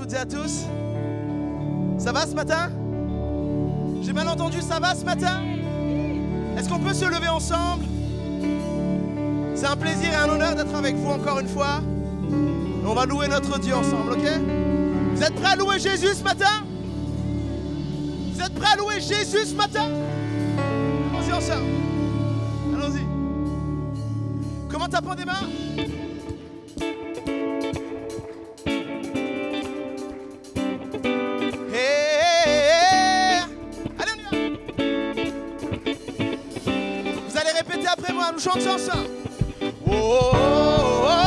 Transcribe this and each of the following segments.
toutes et à tous. Ça va ce matin? J'ai bien entendu, ça va ce matin? Est-ce qu'on peut se lever ensemble? C'est un plaisir et un honneur d'être avec vous encore une fois. Et on va louer notre Dieu ensemble, ok? Vous êtes prêts à louer Jésus ce matin? Vous êtes prêts à louer Jésus ce matin? Allons-y ensemble. Allons-y. Comment t'apprends des mains? Après moi, nous chantons ensemble. Oh, oh, oh,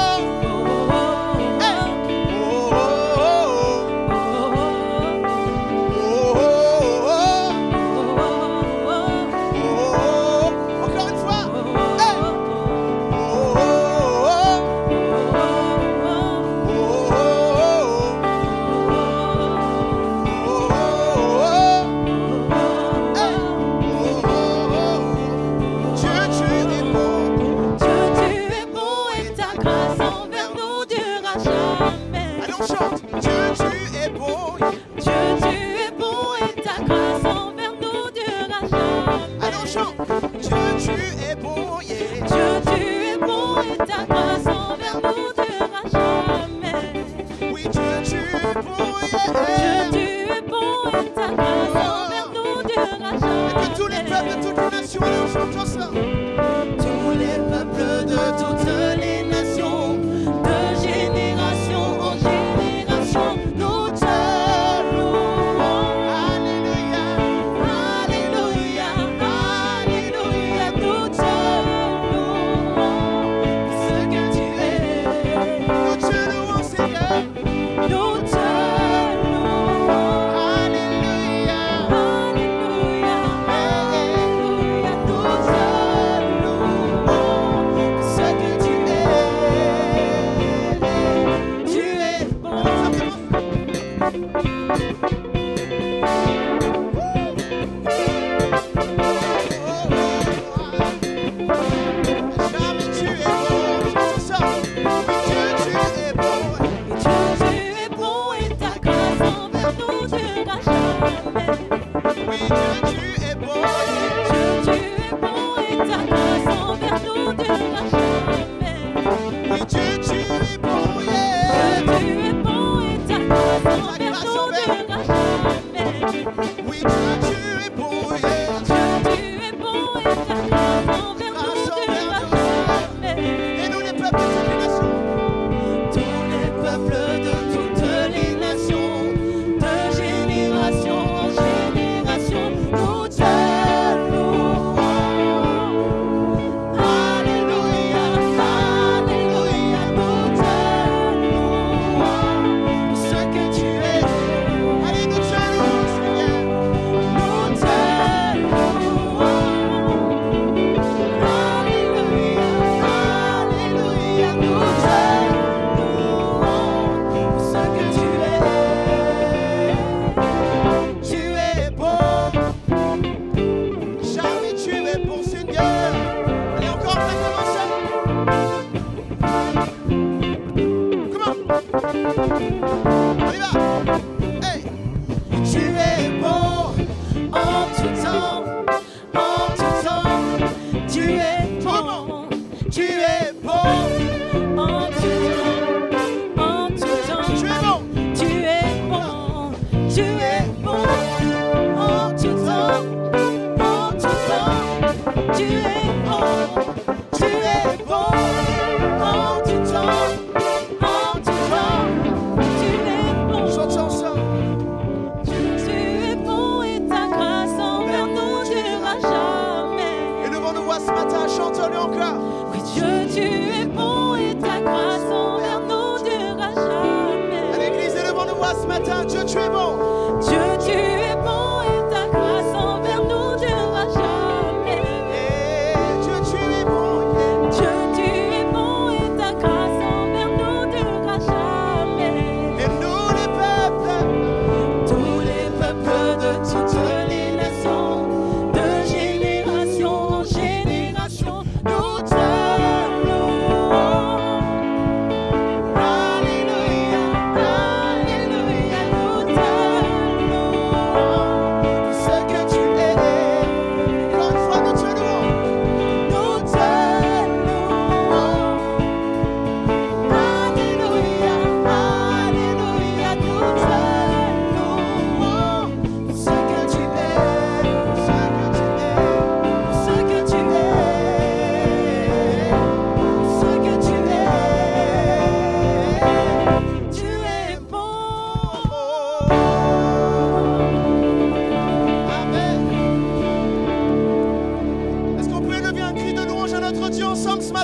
oh. Hey. Oh, oh, oh, oh. Encore une fois. Hey. Oh, oh,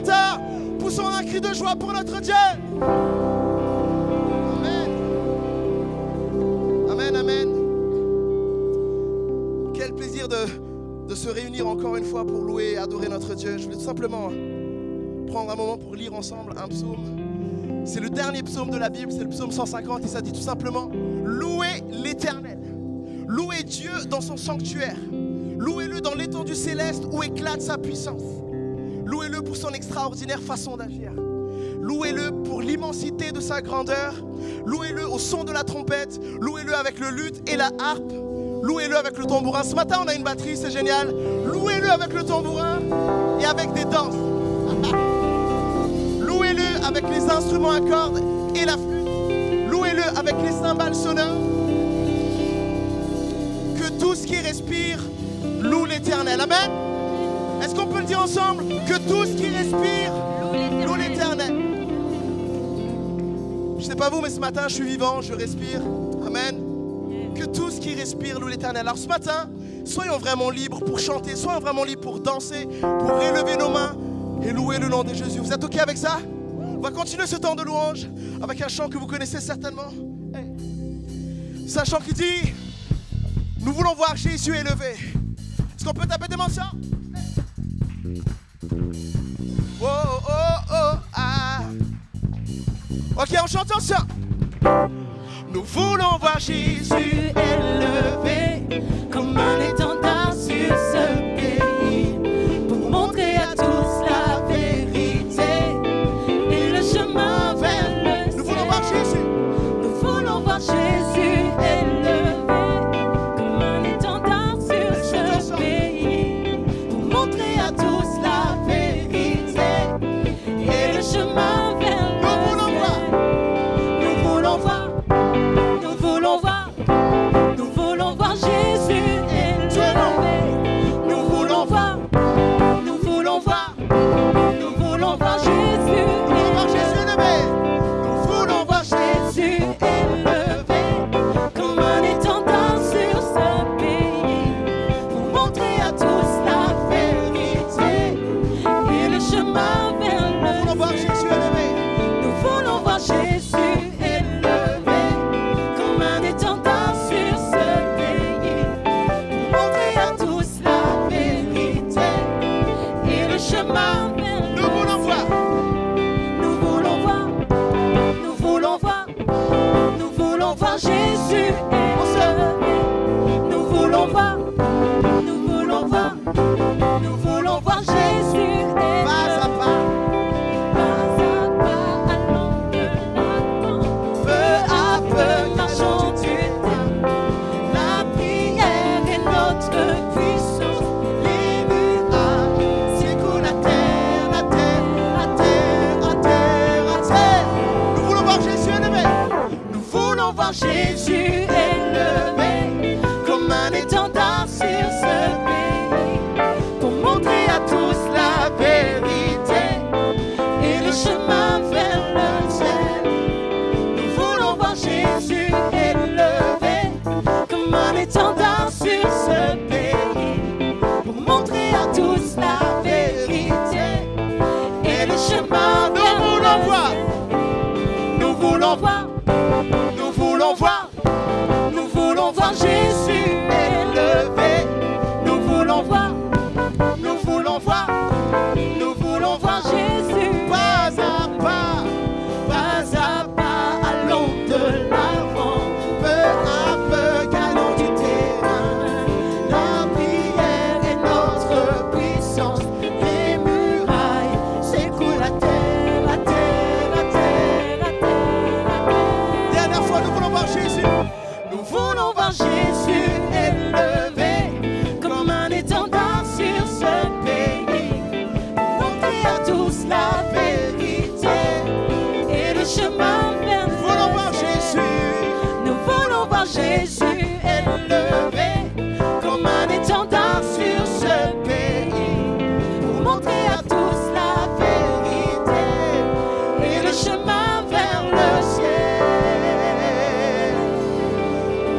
matin. Poussons un cri de joie pour notre Dieu. Amen. Amen, amen. Quel plaisir de se réunir encore une fois pour louer et adorer notre Dieu. Je voulais tout simplement prendre un moment pour lire ensemble un psaume. C'est le dernier psaume de la Bible, c'est le psaume 150 et ça dit tout simplement: louez l'Éternel. Louez Dieu dans son sanctuaire. Louez-le dans l'étendue céleste où éclate sa puissance. Louez-le pour son extraordinaire façon d'agir. Louez-le pour l'immensité de sa grandeur. Louez-le au son de la trompette. Louez-le avec le luth et la harpe. Louez-le avec le tambourin. Ce matin, on a une batterie, c'est génial. Louez-le avec le tambourin et avec des danses. Louez-le avec les instruments à cordes et la flûte. Louez-le avec les cymbales sonores. Que tout ce qui respire loue l'Éternel. Amen. Est-ce qu'on peut le dire ensemble? Que tout ce qui respire loue l'Éternel. Je ne sais pas vous, mais ce matin, je suis vivant, je respire. Amen. Que tout ce qui respire loue l'Éternel. Alors ce matin, soyons vraiment libres pour chanter, soyons vraiment libres pour danser, pour élever nos mains et louer le nom de Jésus. Vous êtes OK avec ça? On va continuer ce temps de louange avec un chant que vous connaissez certainement. C'est un chant qui dit: nous voulons voir Jésus élevé. Est-ce qu'on peut taper des mains ça? Oh, oh, oh, ah. OK, on chante ensemble. Nous voulons voir Jésus élevé comme un étendard sur ce pays, pour montrer à tous la vérité et le chemin vers le ciel. Nous voulons voir Jésus. Nous voulons voir Jésus élevé comme un étendard sur ce pays, pour montrer à tous la vérité et le chemin vers le ciel. Nous voulons voir. Nous voulons voir. Nous voulons voir Jésus élevé. Nous voulons voir. Nous voulons voir. Nous voulons voir Jésus élevé. Nous voulons voir Jésus élevé comme un étendard sur ce pays, pour montrer à tous la vérité et le chemin vers le ciel. Nous voulons voir Jésus élevé. Nous voulons voir Jésus élevé comme un étendard sur ce pays, pour montrer à tous la vérité et le chemin vers le ciel. Nous voulons voir. Nous voulons voir. Nous voulons voir. Nous voulons voir Jésus élevé. Nous voulons voir. Nous voulons voir. Nous voulons voir Jésus élevé. Pas à pas. Pas à pas, allons de l'avant. Peu à peu, marchons du temps. La prière est notre puissance. Les murailles s'écoulent à terre, à terre, à terre, à terre, à terre. Nous voulons voir Jésus élevé. Nous voulons voir Jésus élevé comme un étendard sur ce pays, pour montrer à tous la vérité et le chemin vers le ciel. Nous voulons voir Jésus élevé comme un étendard sur ce pays, pour montrer à tous la vérité et le chemin vers le ciel. Nous voulons voir. Nous voulons voir. Nous voulons voir Jésus élevé. Nous voulons voir. Nous voulons voir. Nous voulons voir Jésus. Pas à pas. Pas à pas, allons de l'avant. Peu à peu, gagnons du terrain. La prière est notre puissance. Les murailles s'écoulent à terre, à terre, à terre, à terre, à terre. Dernière fois, nous voulons voir Jésus. Nous voulons voir Jésus élevé comme un étendard sur ce pays, pour montrer à tous la vérité et le chemin vers le ciel. Nous voulons voir Jésus. Nous voulons voir Jésus élevé comme un étendard sur ce pays, pour montrer à tous la vérité et le chemin vers le ciel.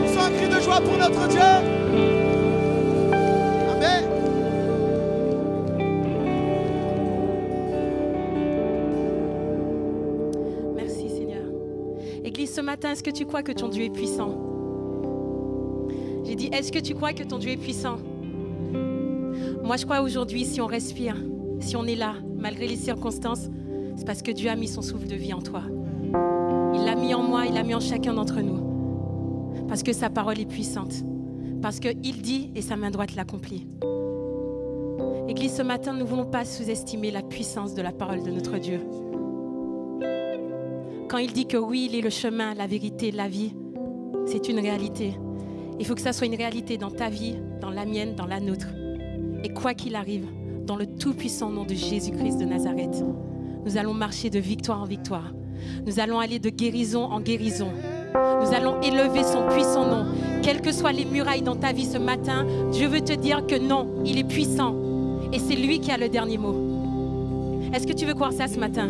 Poussons un cri de joie pour notre Dieu. Amen. matin, est-ce que tu crois que ton Dieu est puissant? J'ai dit, est-ce que tu crois que ton Dieu est puissant? Moi, je crois aujourd'hui, si on respire, si on est là, malgré les circonstances, c'est parce que Dieu a mis son souffle de vie en toi. Il l'a mis en moi, il l'a mis en chacun d'entre nous. Parce que sa parole est puissante. Parce qu'il dit et sa main droite l'accomplit. Église, ce matin, nous ne voulons pas sous-estimer la puissance de la parole de notre Dieu. Quand il dit que oui, il est le chemin, la vérité, la vie, c'est une réalité. Il faut que ça soit une réalité dans ta vie, dans la mienne, dans la nôtre. Et quoi qu'il arrive, dans le tout-puissant nom de Jésus-Christ de Nazareth, nous allons marcher de victoire en victoire. Nous allons aller de guérison en guérison. Nous allons élever son puissant nom. Quelles que soient les murailles dans ta vie ce matin, Dieu veut te dire que non, il est puissant. Et c'est lui qui a le dernier mot. Est-ce que tu veux croire ça ce matin?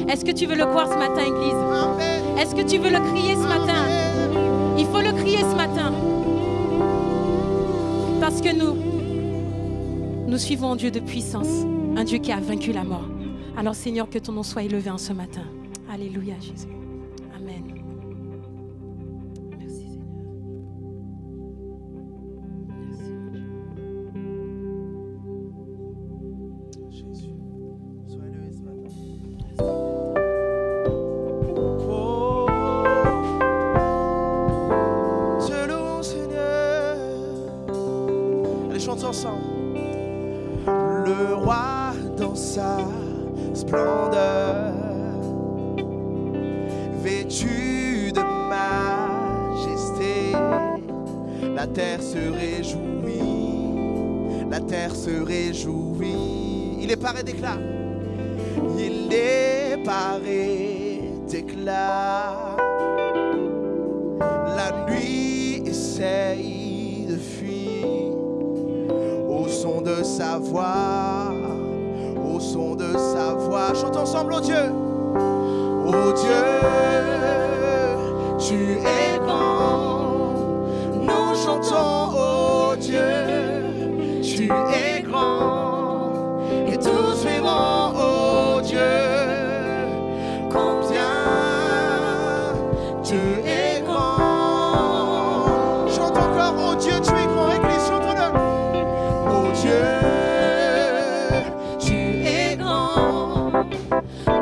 Est-ce que tu veux le croire ce matin, Église? Est-ce que tu veux le crier ce matin? Il faut le crier ce matin. Parce que nous suivons un Dieu de puissance, un Dieu qui a vaincu la mort. Alors Seigneur, que ton nom soit élevé en ce matin. Alléluia, Jésus. Amen. Merci Seigneur. Merci. Jésus, sois élevé ce matin. Te loue, Seigneur. Allez, chantons ensemble. Le roi dans sa splendeur, vêtu de majesté, la terre se réjouit, la terre se réjouit. Il est paré d'éclat, il est paré d'éclat. La nuit essaye de fuir au son de sa voix, au son de sa voix. Chantons ensemble, oh Dieu. Oh Dieu, tu es grand. Nous chantons, oh Dieu, tu es grand. Et tous verront, oh Dieu, combien tu es grand. Chante encore, oh Dieu, tu es grand. Église, chantons-le. Oh Dieu,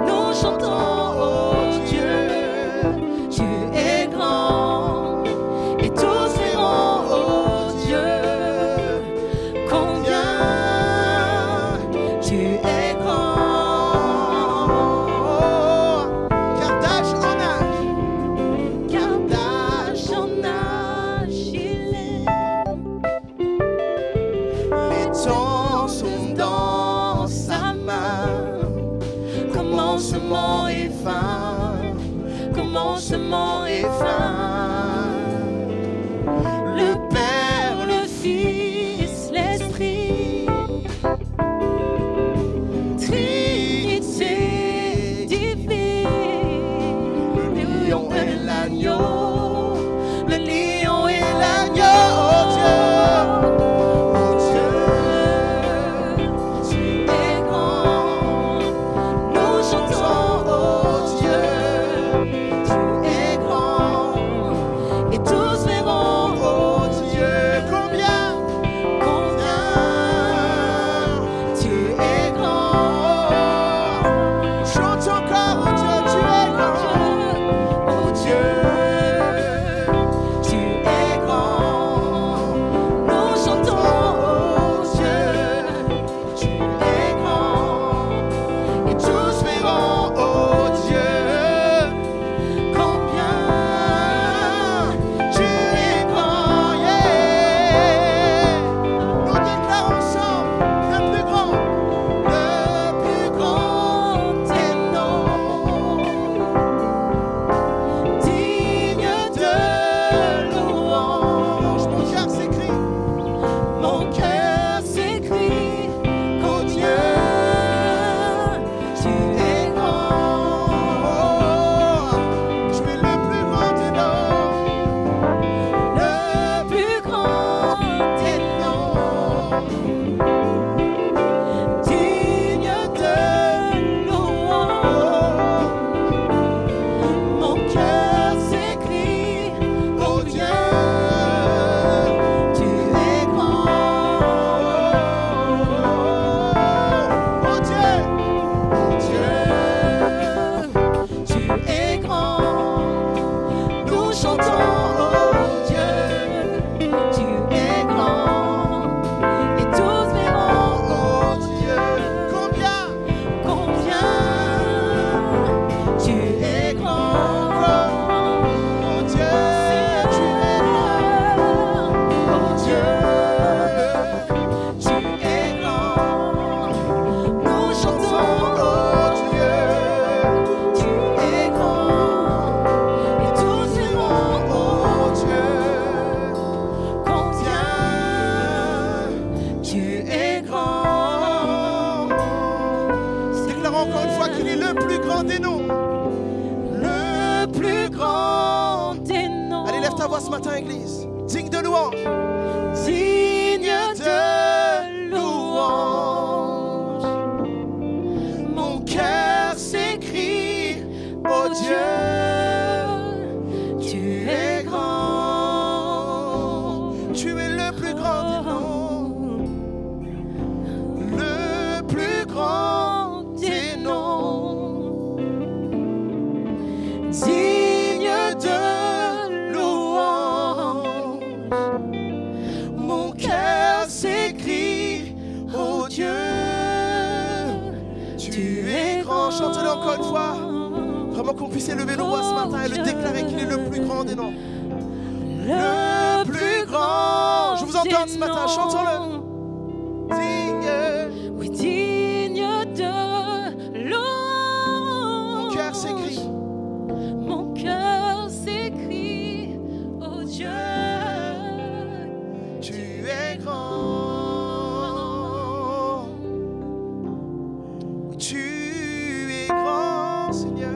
nous chantons, oh Dieu, tu es grand, et tous verront, oh Dieu, combien tu es grand. Car d'âge en âge, il est. Les temps sont dans sa main. Commencement et fin, commencement et fin. Le Père, le Fils, l'Esprit, Trinité divine. Le lion et l'agneau, le lion et l'agneau, oh Dieu. Oh Dieu, tu es grand. ta voix ce matin, Église. Digne de louange. Digne de louange. Mon cœur s'écrie, oh Dieu, tu es grand. Tu es le plus grand des noms. Le plus grand des noms. Digne de louange. Mon cœur s'écrie, oh Dieu, Tu es grand. Chante-le encore une fois. Vraiment qu'on puisse élever nos voix ce matin et le déclarer qu'il est le plus grand des noms. Le plus grand. Je vous entends ce matin. Chantons-le. Digne. Oui, digne de louange. Mon cœur s'écrie. Mon cœur s'écrie, oh Dieu, Tu es grand. Oui, tu es grand, Seigneur.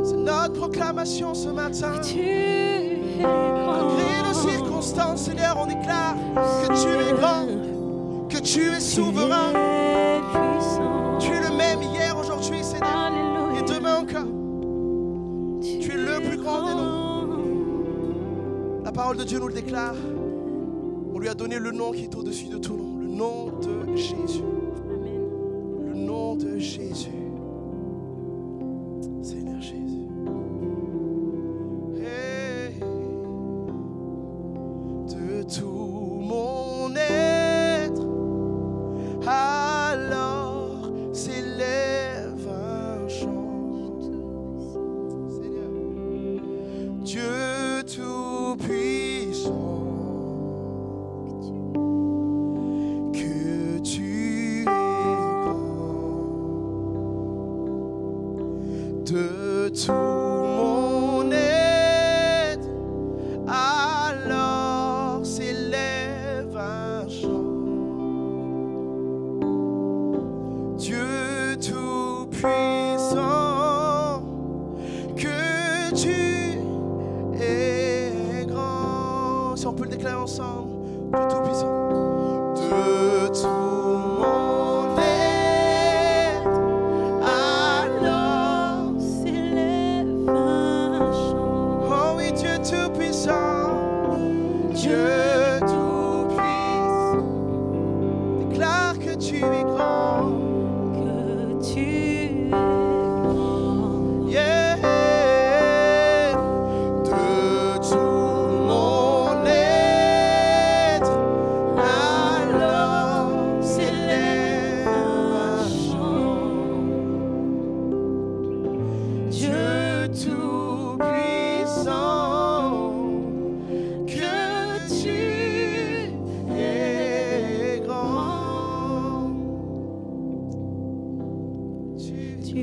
C'est notre proclamation ce matin. tu es grand. Malgré nos circonstances, Seigneur, on déclare que tu es grand, que tu es souverain. Tu es puissant. Tu es le même hier, aujourd'hui, Seigneur, Alléluia. et demain encore. Tu es le plus grand des noms. La parole de Dieu nous le déclare. On lui a donné le nom qui est au-dessus de tout nom, le nom de Jésus. Amen. Le nom de Jésus. Seigneur Jésus. Hey. De tout mon être, alors s'élève un chant. Seigneur, Dieu tout-puissant, que tu es grand. De tout mon être, alors s'élève un chant. Dieu tout-puissant, que tu es grand. Si on peut le déclarer ensemble, Dieu tout-puissant. De tout mon être, alors. S'élève un chant. Oh oui, Dieu tout-puissant, Dieu tout-puissant, déclare que tu es grand. Que tu es grand. Yeah. De tout mon être, alors s'élève un chant. Dieu tout-puissant, que tu es grand. Tu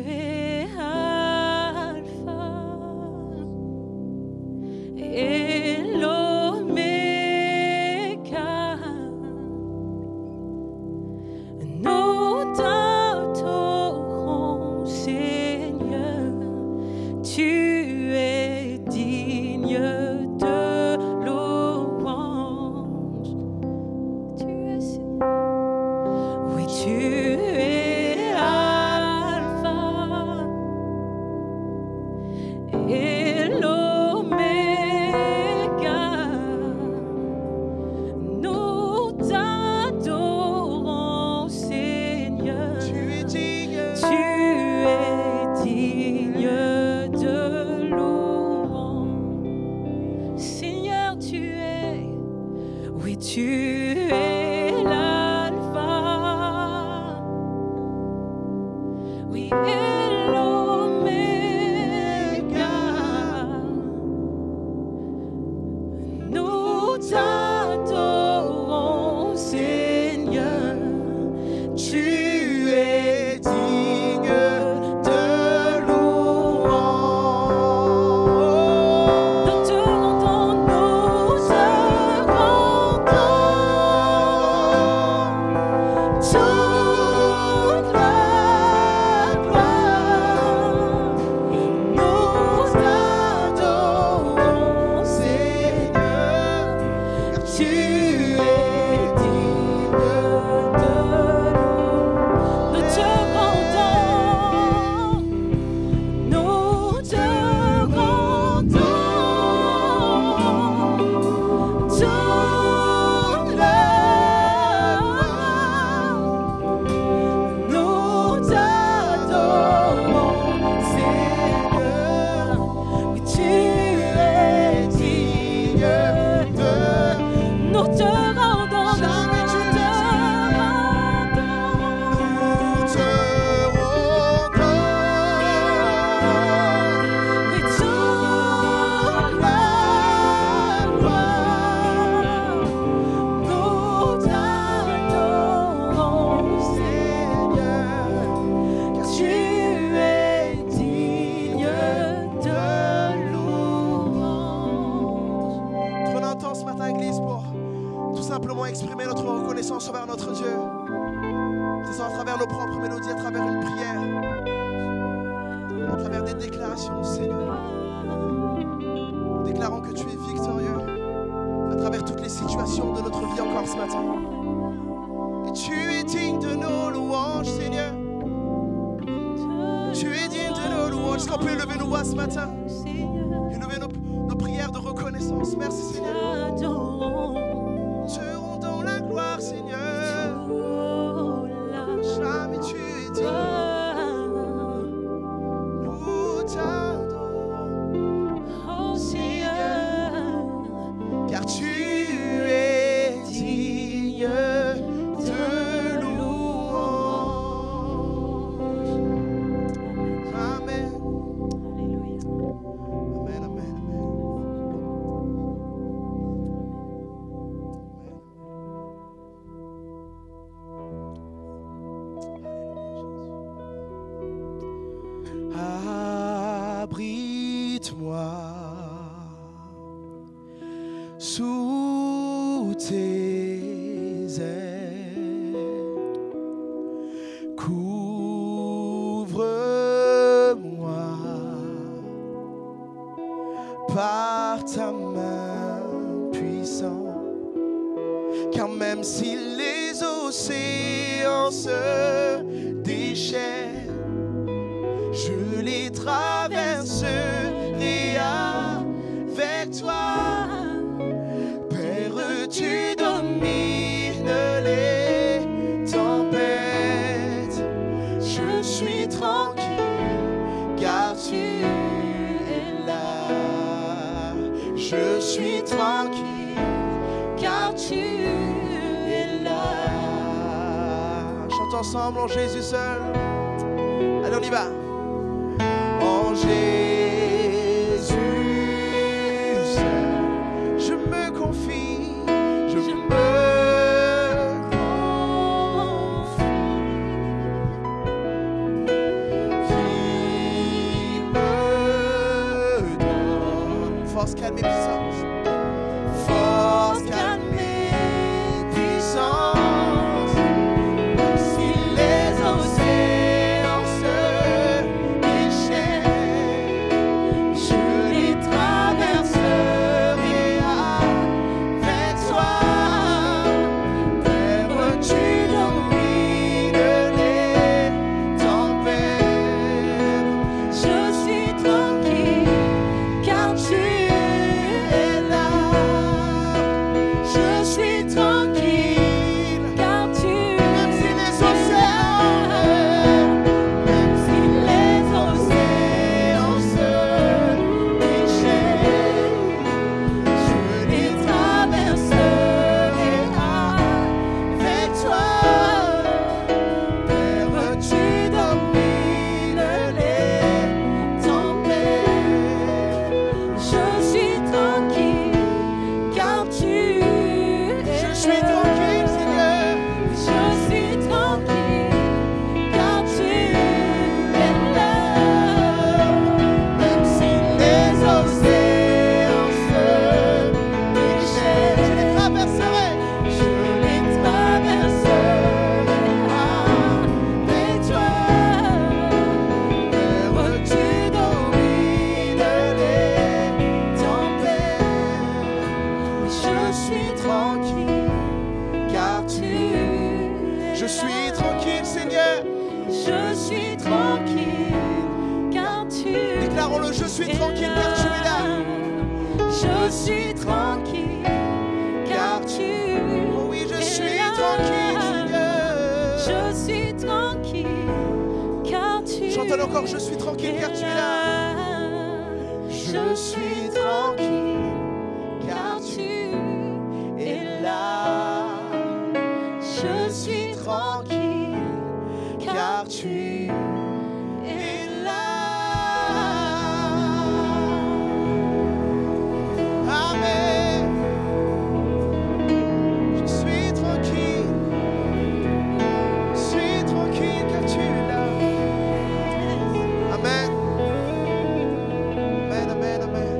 es Alpha et l'Oméga. Nous t'adorons, Seigneur. Tu es digne de louange. Tu es Seigneur. Oui, tu es Alpha et l'Oméga. Nous t'adorons, Seigneur. Tu es digne. Tu es digne de louange. Seigneur, tu es, oui, tu es l'Alpha, oui, et l'Oméga. Nous t'adorons, Seigneur. Tu es digne de louange. Nous te rendons, nous te rendons simplement exprimer notre reconnaissance envers notre Dieu. Que ce soit à travers nos propres mélodies, à travers une prière, à travers des déclarations, Seigneur. Déclarant que tu es victorieux à travers toutes les situations de notre vie encore ce matin. Et tu es digne de nos louanges, Seigneur. Tu es digne de nos louanges. Est-ce qu'on peut élever nos voix ce matin? Élever nos prières de reconnaissance. Merci, Seigneur. Te rendons la gloire, Seigneur. Jamais tu es digne. Nous t'adorons, Seigneur, car tu es digne de louange. Amen. Alléluia. Amen, amen, amen. Abrite-moi sous tes ailes, couvre-moi par ta main puissante, car même si les océans se déchaînent, je les traverserai avec toi. Père, tu domines les tempêtes. Je suis tranquille car tu es là. Je suis tranquille car tu es là. Chante ensemble en Jésus seul. Allez, on y va. En Jésus seul, je me confie, je me confie. Il me donne force, calme et puissance. Force, calme et puissance. Comme si les océans se déchaînent, je les traverserai avec toi. Père, tu domines les tempêtes. Je suis tranquille car tu es là. Je suis tranquille car tu es là. Même si les océans se déchaînent, je les traverserai avec toi. Père, tu domines les tempêtes. Je suis tranquille car tu es là. Je suis tranquille, Seigneur. Je suis tranquille car tu es là. Même si les océans se déchaînent, je les traverserai. Je les traverserai avec toi. Père, tu domines les tempêtes. Je suis tranquille car tu es là. Je suis tranquille, Seigneur. Je suis tranquille car tu es là. Déclarons-le, je suis tranquille car tu es là. Je suis tranquille car tu es là. Oh oui, je suis tranquille, Seigneur. Je suis tranquille car tu es là. Chantons encore, je suis tranquille car tu es là. Je suis tranquille car tu es là. Je suis tranquille car tu es là. Amen. Je suis tranquille car tu es là. Amen. Amen, amen, amen.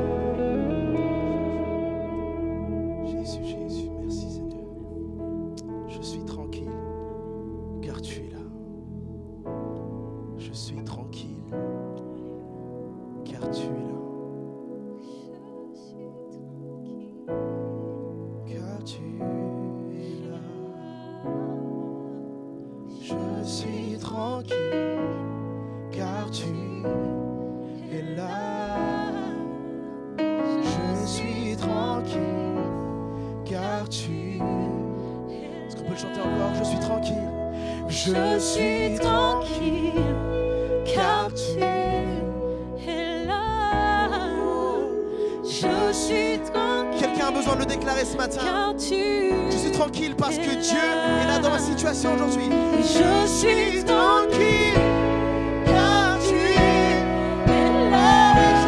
Je suis tranquille, car tu es là. Je suis tranquille. Quelqu'un a besoin de le déclarer ce matin. Car Je suis tranquille parce que Dieu est là dans ma situation aujourd'hui. Je suis tranquille, car tu es là. Je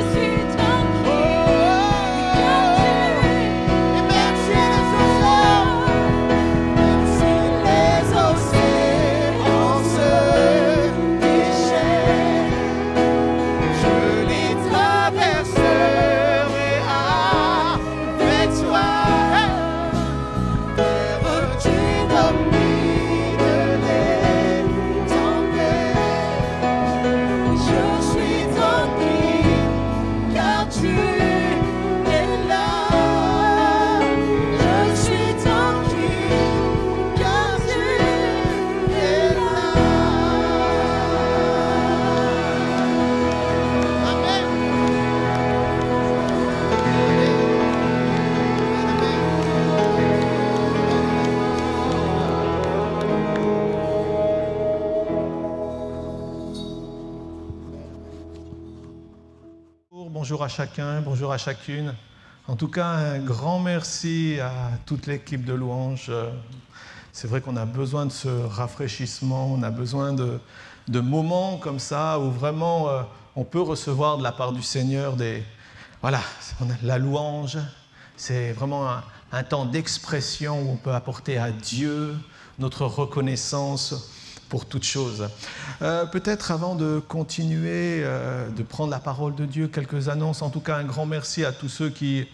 suis tranquille, car tu Et même si les océans se déchaînent, je les traverserai avec toi. Terre, tu domines les tempêtes. Je suis tranquille, car tu es là. Je suis tranquille, car tu es là. Amen. Bonjour à chacun, bonjour à chacune. En tout cas, un grand merci à toute l'équipe de louanges. C'est vrai qu'on a besoin de ce rafraîchissement, on a besoin de moments comme ça où vraiment on peut recevoir de la part du Seigneur la louange. C'est vraiment un temps d'expression où on peut apporter à Dieu notre reconnaissance pour toute chose. Peut-être avant de continuer, de prendre la parole de Dieu, quelques annonces. En tout cas, un grand merci à tous ceux qui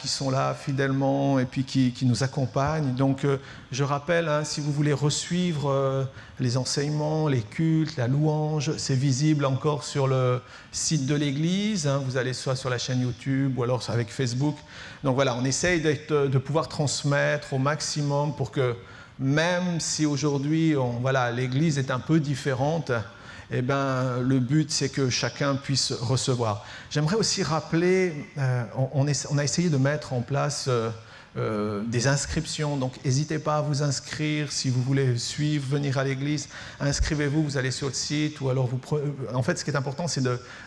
sont là fidèlement et puis qui nous accompagnent. Donc, je rappelle, si vous voulez resuivre les enseignements, les cultes, la louange, c'est visible encore sur le site de l'Église. Vous allez soit sur la chaîne YouTube ou alors avec Facebook. Donc voilà, on essaye de pouvoir transmettre au maximum pour que même si aujourd'hui, l'Église est un peu différente, le but, c'est que chacun puisse recevoir. J'aimerais aussi rappeler, on a essayé de mettre en place des inscriptions, donc n'hésitez pas à vous inscrire si vous voulez suivre, venir à l'église, inscrivez-vous, vous allez sur le site ou alors en fait ce qui est important c'est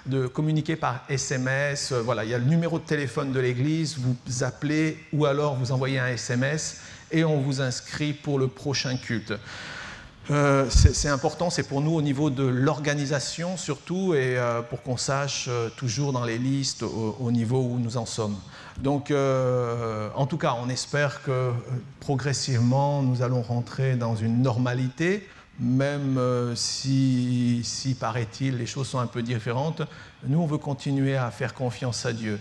de communiquer par SMS, il y a le numéro de téléphone de l'église, vous appelez ou alors vous envoyez un SMS et on vous inscrit pour le prochain culte. C'est important, c'est pour nous au niveau de l'organisation surtout et pour qu'on sache toujours dans les listes au niveau où nous en sommes. Donc en tout cas on espère que progressivement nous allons rentrer dans une normalité, même si paraît-il les choses sont un peu différentes. Nous on veut continuer à faire confiance à Dieu.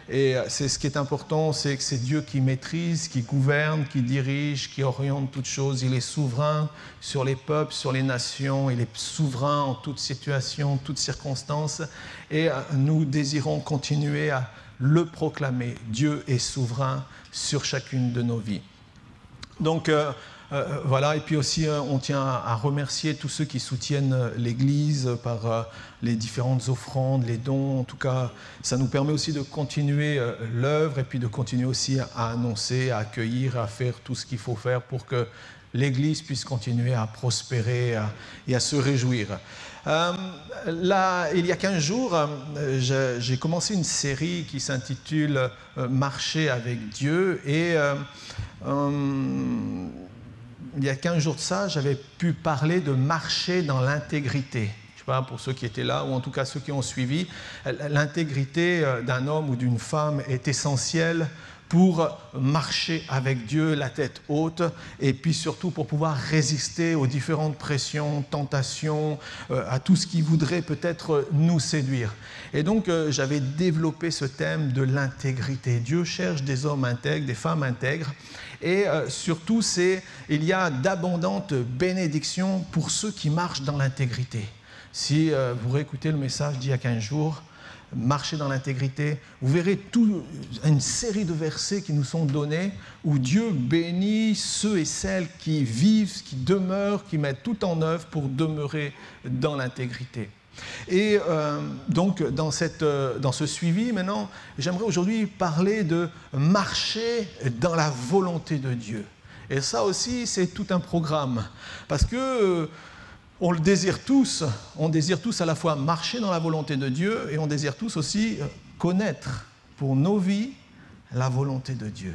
Et c'est ce qui est important, c'est que c'est Dieu qui maîtrise, qui gouverne, qui dirige, qui oriente toutes choses. Il est souverain sur les peuples, sur les nations. Il est souverain en toutes situations, toutes circonstances. Et nous désirons continuer à le proclamer. Dieu est souverain sur chacune de nos vies. Donc, et puis aussi on tient à remercier tous ceux qui soutiennent l'Église par les différentes offrandes, les dons. En tout cas, ça nous permet aussi de continuer l'œuvre et puis de continuer aussi à annoncer, à accueillir, à faire tout ce qu'il faut faire pour que l'Église puisse continuer à prospérer et à se réjouir. Il y a 15 jours, j'ai commencé une série qui s'intitule « Marcher avec Dieu » et il y a 15 jours de ça, j'avais pu parler de marcher dans l'intégrité. Je ne sais pas, pour ceux qui étaient là, ou en tout cas ceux qui ont suivi, l'intégrité d'un homme ou d'une femme est essentielle pour marcher avec Dieu, la tête haute, et puis surtout pour pouvoir résister aux différentes pressions, tentations, à tout ce qui voudrait peut-être nous séduire. Et donc, j'avais développé ce thème de l'intégrité. Dieu cherche des hommes intègres, des femmes intègres, et surtout, il y a d'abondantes bénédictions pour ceux qui marchent dans l'intégrité. Si vous réécoutez le message d'il y a 15 jours, marcher dans l'intégrité, vous verrez une série de versets qui nous sont donnés où Dieu bénit ceux et celles qui vivent, qui demeurent, qui mettent tout en œuvre pour demeurer dans l'intégrité. Et donc dans ce suivi maintenant, j'aimerais aujourd'hui parler de marcher dans la volonté de Dieu. Et ça aussi, c'est tout un programme. Parce que on le désire tous. On désire tous à la fois marcher dans la volonté de Dieu et on désire tous aussi connaître pour nos vies la volonté de Dieu.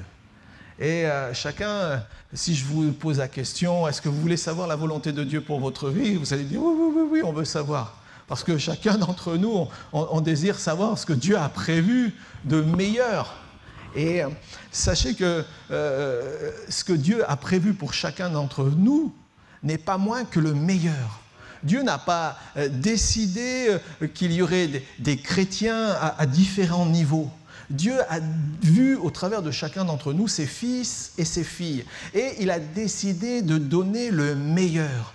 Et chacun, si je vous pose la question, est-ce que vous voulez savoir la volonté de Dieu pour votre vie? Vous allez dire oui, on veut savoir. Parce que chacun d'entre nous, on désire savoir ce que Dieu a prévu de meilleur. Et sachez que ce que Dieu a prévu pour chacun d'entre nous n'est pas moins que le meilleur. Dieu n'a pas décidé qu'il y aurait des chrétiens à différents niveaux. Dieu a vu au travers de chacun d'entre nous ses fils et ses filles. Et il a décidé de donner le meilleur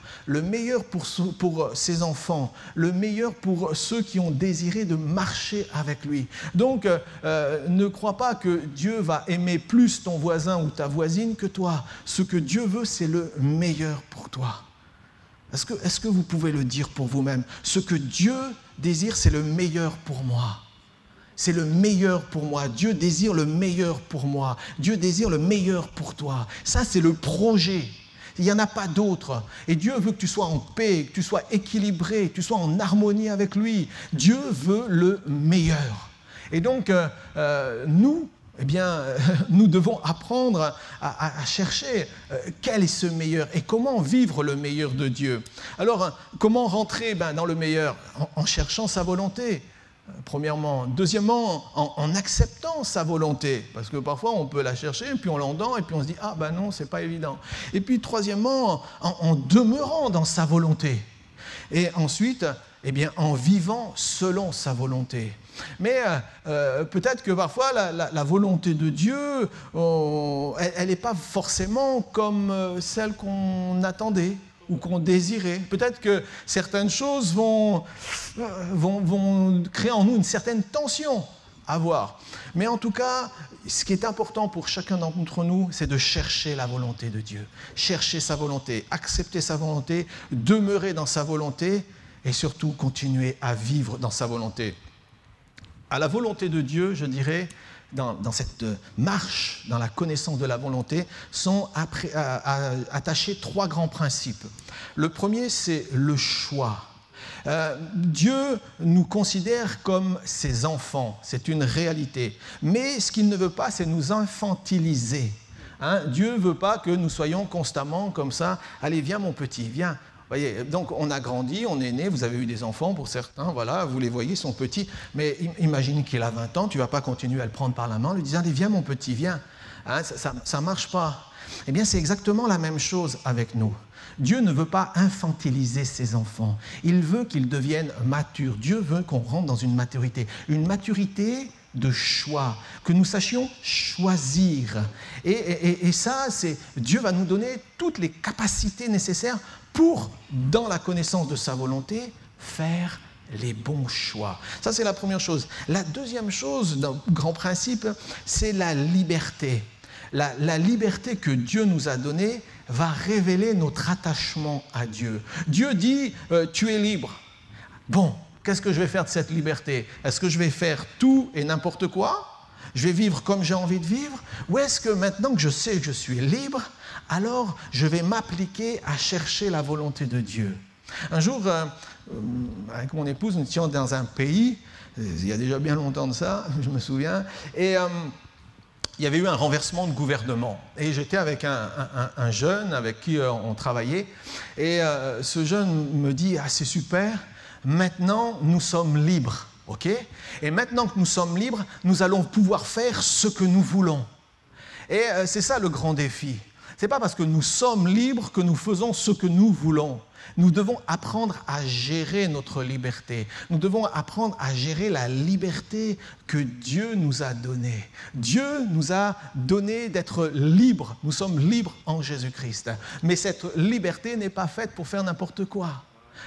pour ses enfants, le meilleur pour ceux qui ont désiré de marcher avec lui. Donc, ne crois pas que Dieu va aimer plus ton voisin ou ta voisine que toi. Ce que Dieu veut, c'est le meilleur pour toi. Est-ce que vous pouvez le dire pour vous-même? Ce que Dieu désire, c'est le meilleur pour moi. C'est le meilleur pour moi. Dieu désire le meilleur pour moi. Dieu désire le meilleur pour toi. Ça, c'est le projet. Il n'y en a pas d'autre. Et Dieu veut que tu sois en paix, que tu sois équilibré, que tu sois en harmonie avec lui. Dieu veut le meilleur. Et donc, nous devons apprendre à chercher quel est ce meilleur et comment vivre le meilleur de Dieu. Alors, comment rentrer dans le meilleur? En cherchant sa volonté. Premièrement. Deuxièmement, en acceptant sa volonté. Parce que parfois, on peut la chercher, puis on l'entend, et puis on se dit « Ah, ben non, c'est pas évident. » Et puis, troisièmement, en demeurant dans sa volonté. Et ensuite, en vivant selon sa volonté. Mais peut-être que parfois, la volonté de Dieu, elle n'est pas forcément comme celle qu'on attendait ou qu'on désirait. Peut-être que certaines choses vont créer en nous une certaine tension à voir. Mais en tout cas, ce qui est important pour chacun d'entre nous, c'est de chercher la volonté de Dieu. Chercher sa volonté, accepter sa volonté, demeurer dans sa volonté et surtout continuer à vivre dans sa volonté. À la volonté de Dieu, je dirais, dans cette marche, dans la connaissance de la volonté, sont attachés 3 grands principes. Le premier, c'est le choix. Dieu nous considère comme ses enfants, c'est une réalité. Mais ce qu'il ne veut pas, c'est nous infantiliser. Dieu ne veut pas que nous soyons constamment comme ça. Allez, viens mon petit, viens. Voyez, donc on a grandi, on est né, vous avez eu des enfants pour certains, voilà, vous les voyez, ils sont petits, mais imagine qu'il a 20 ans, tu ne vas pas continuer à le prendre par la main en lui disant « Allez, viens mon petit, viens ». Ça ne marche pas. Eh bien, c'est exactement la même chose avec nous. Dieu ne veut pas infantiliser ses enfants, il veut qu'ils deviennent matures. Dieu veut qu'on rentre dans une maturité de choix, que nous sachions choisir. Et ça, Dieu va nous donner toutes les capacités nécessaires pour, dans la connaissance de sa volonté, faire les bons choix. Ça, c'est la première chose. La deuxième chose, dans le grand principe, c'est la liberté. La liberté que Dieu nous a donnée va révéler notre attachement à Dieu. Dieu dit, tu es libre. Bon, qu'est-ce que je vais faire de cette liberté? Est-ce que je vais faire tout et n'importe quoi? Je vais vivre comme j'ai envie de vivre? Ou est-ce que maintenant que je sais que je suis libre, alors je vais m'appliquer à chercher la volonté de Dieu? Un jour, avec mon épouse, nous étions dans un pays, il y a déjà bien longtemps de ça, je me souviens, et il y avait eu un renversement de gouvernement. Et j'étais avec un jeune avec qui on travaillait, et ce jeune me dit « Ah, c'est super, maintenant nous sommes libres. » Ok? Et maintenant que nous sommes libres, nous allons pouvoir faire ce que nous voulons. Et c'est ça le grand défi. Ce n'est pas parce que nous sommes libres que nous faisons ce que nous voulons. Nous devons apprendre à gérer notre liberté. Nous devons apprendre à gérer la liberté que Dieu nous a donnée. Dieu nous a donné d'être libres. Nous sommes libres en Jésus-Christ. Mais cette liberté n'est pas faite pour faire n'importe quoi.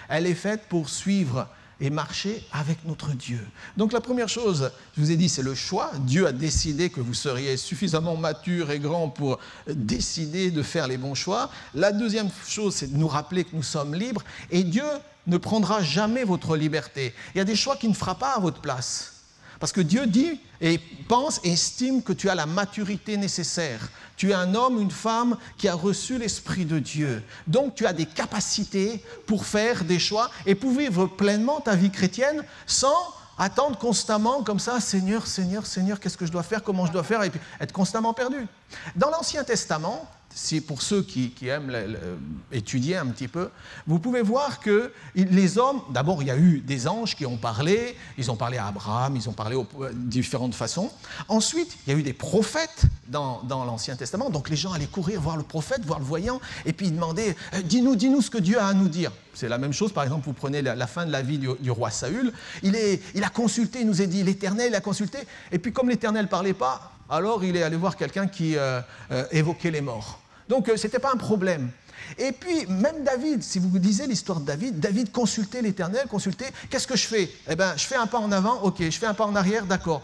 Elle est faite pour suivre et marcher avec notre Dieu. Donc la première chose, je vous ai dit, c'est le choix. Dieu a décidé que vous seriez suffisamment mature et grand pour décider de faire les bons choix. La deuxième chose, c'est de nous rappeler que nous sommes libres et Dieu ne prendra jamais votre liberté. Il y a des choix qu'il ne fera pas à votre place. Parce que Dieu dit et pense et estime que tu as la maturité nécessaire. Tu es un homme, une femme qui a reçu l'Esprit de Dieu. Donc tu as des capacités pour faire des choix et pour vivre pleinement ta vie chrétienne sans attendre constamment comme ça, Seigneur, Seigneur, Seigneur, qu'est-ce que je dois faire, comment je dois faire, et puis être constamment perdu. Dans l'Ancien Testament, si pour ceux qui aiment étudier un petit peu, vous pouvez voir que les hommes, d'abord il y a eu des anges qui ont parlé, ils ont parlé à Abraham, ils ont parlé de différentes façons. Ensuite, il y a eu des prophètes dans l'Ancien Testament, donc les gens allaient courir voir le prophète, voir le voyant, et puis ils demandaient « dis-nous ce que Dieu a à nous dire ». C'est la même chose, par exemple, vous prenez la fin de la vie du roi Saül, il a consulté, il nous a dit l'Éternel, il a consulté, et puis comme l'Éternel ne parlait pas, alors il est allé voir quelqu'un qui évoquait les morts. Donc ce n'était pas un problème. Et puis même David, si vous lisez l'histoire de David consultait l'Éternel, consultait, qu'est-ce que je fais? Eh bien, je fais un pas en avant, ok, je fais un pas en arrière, d'accord.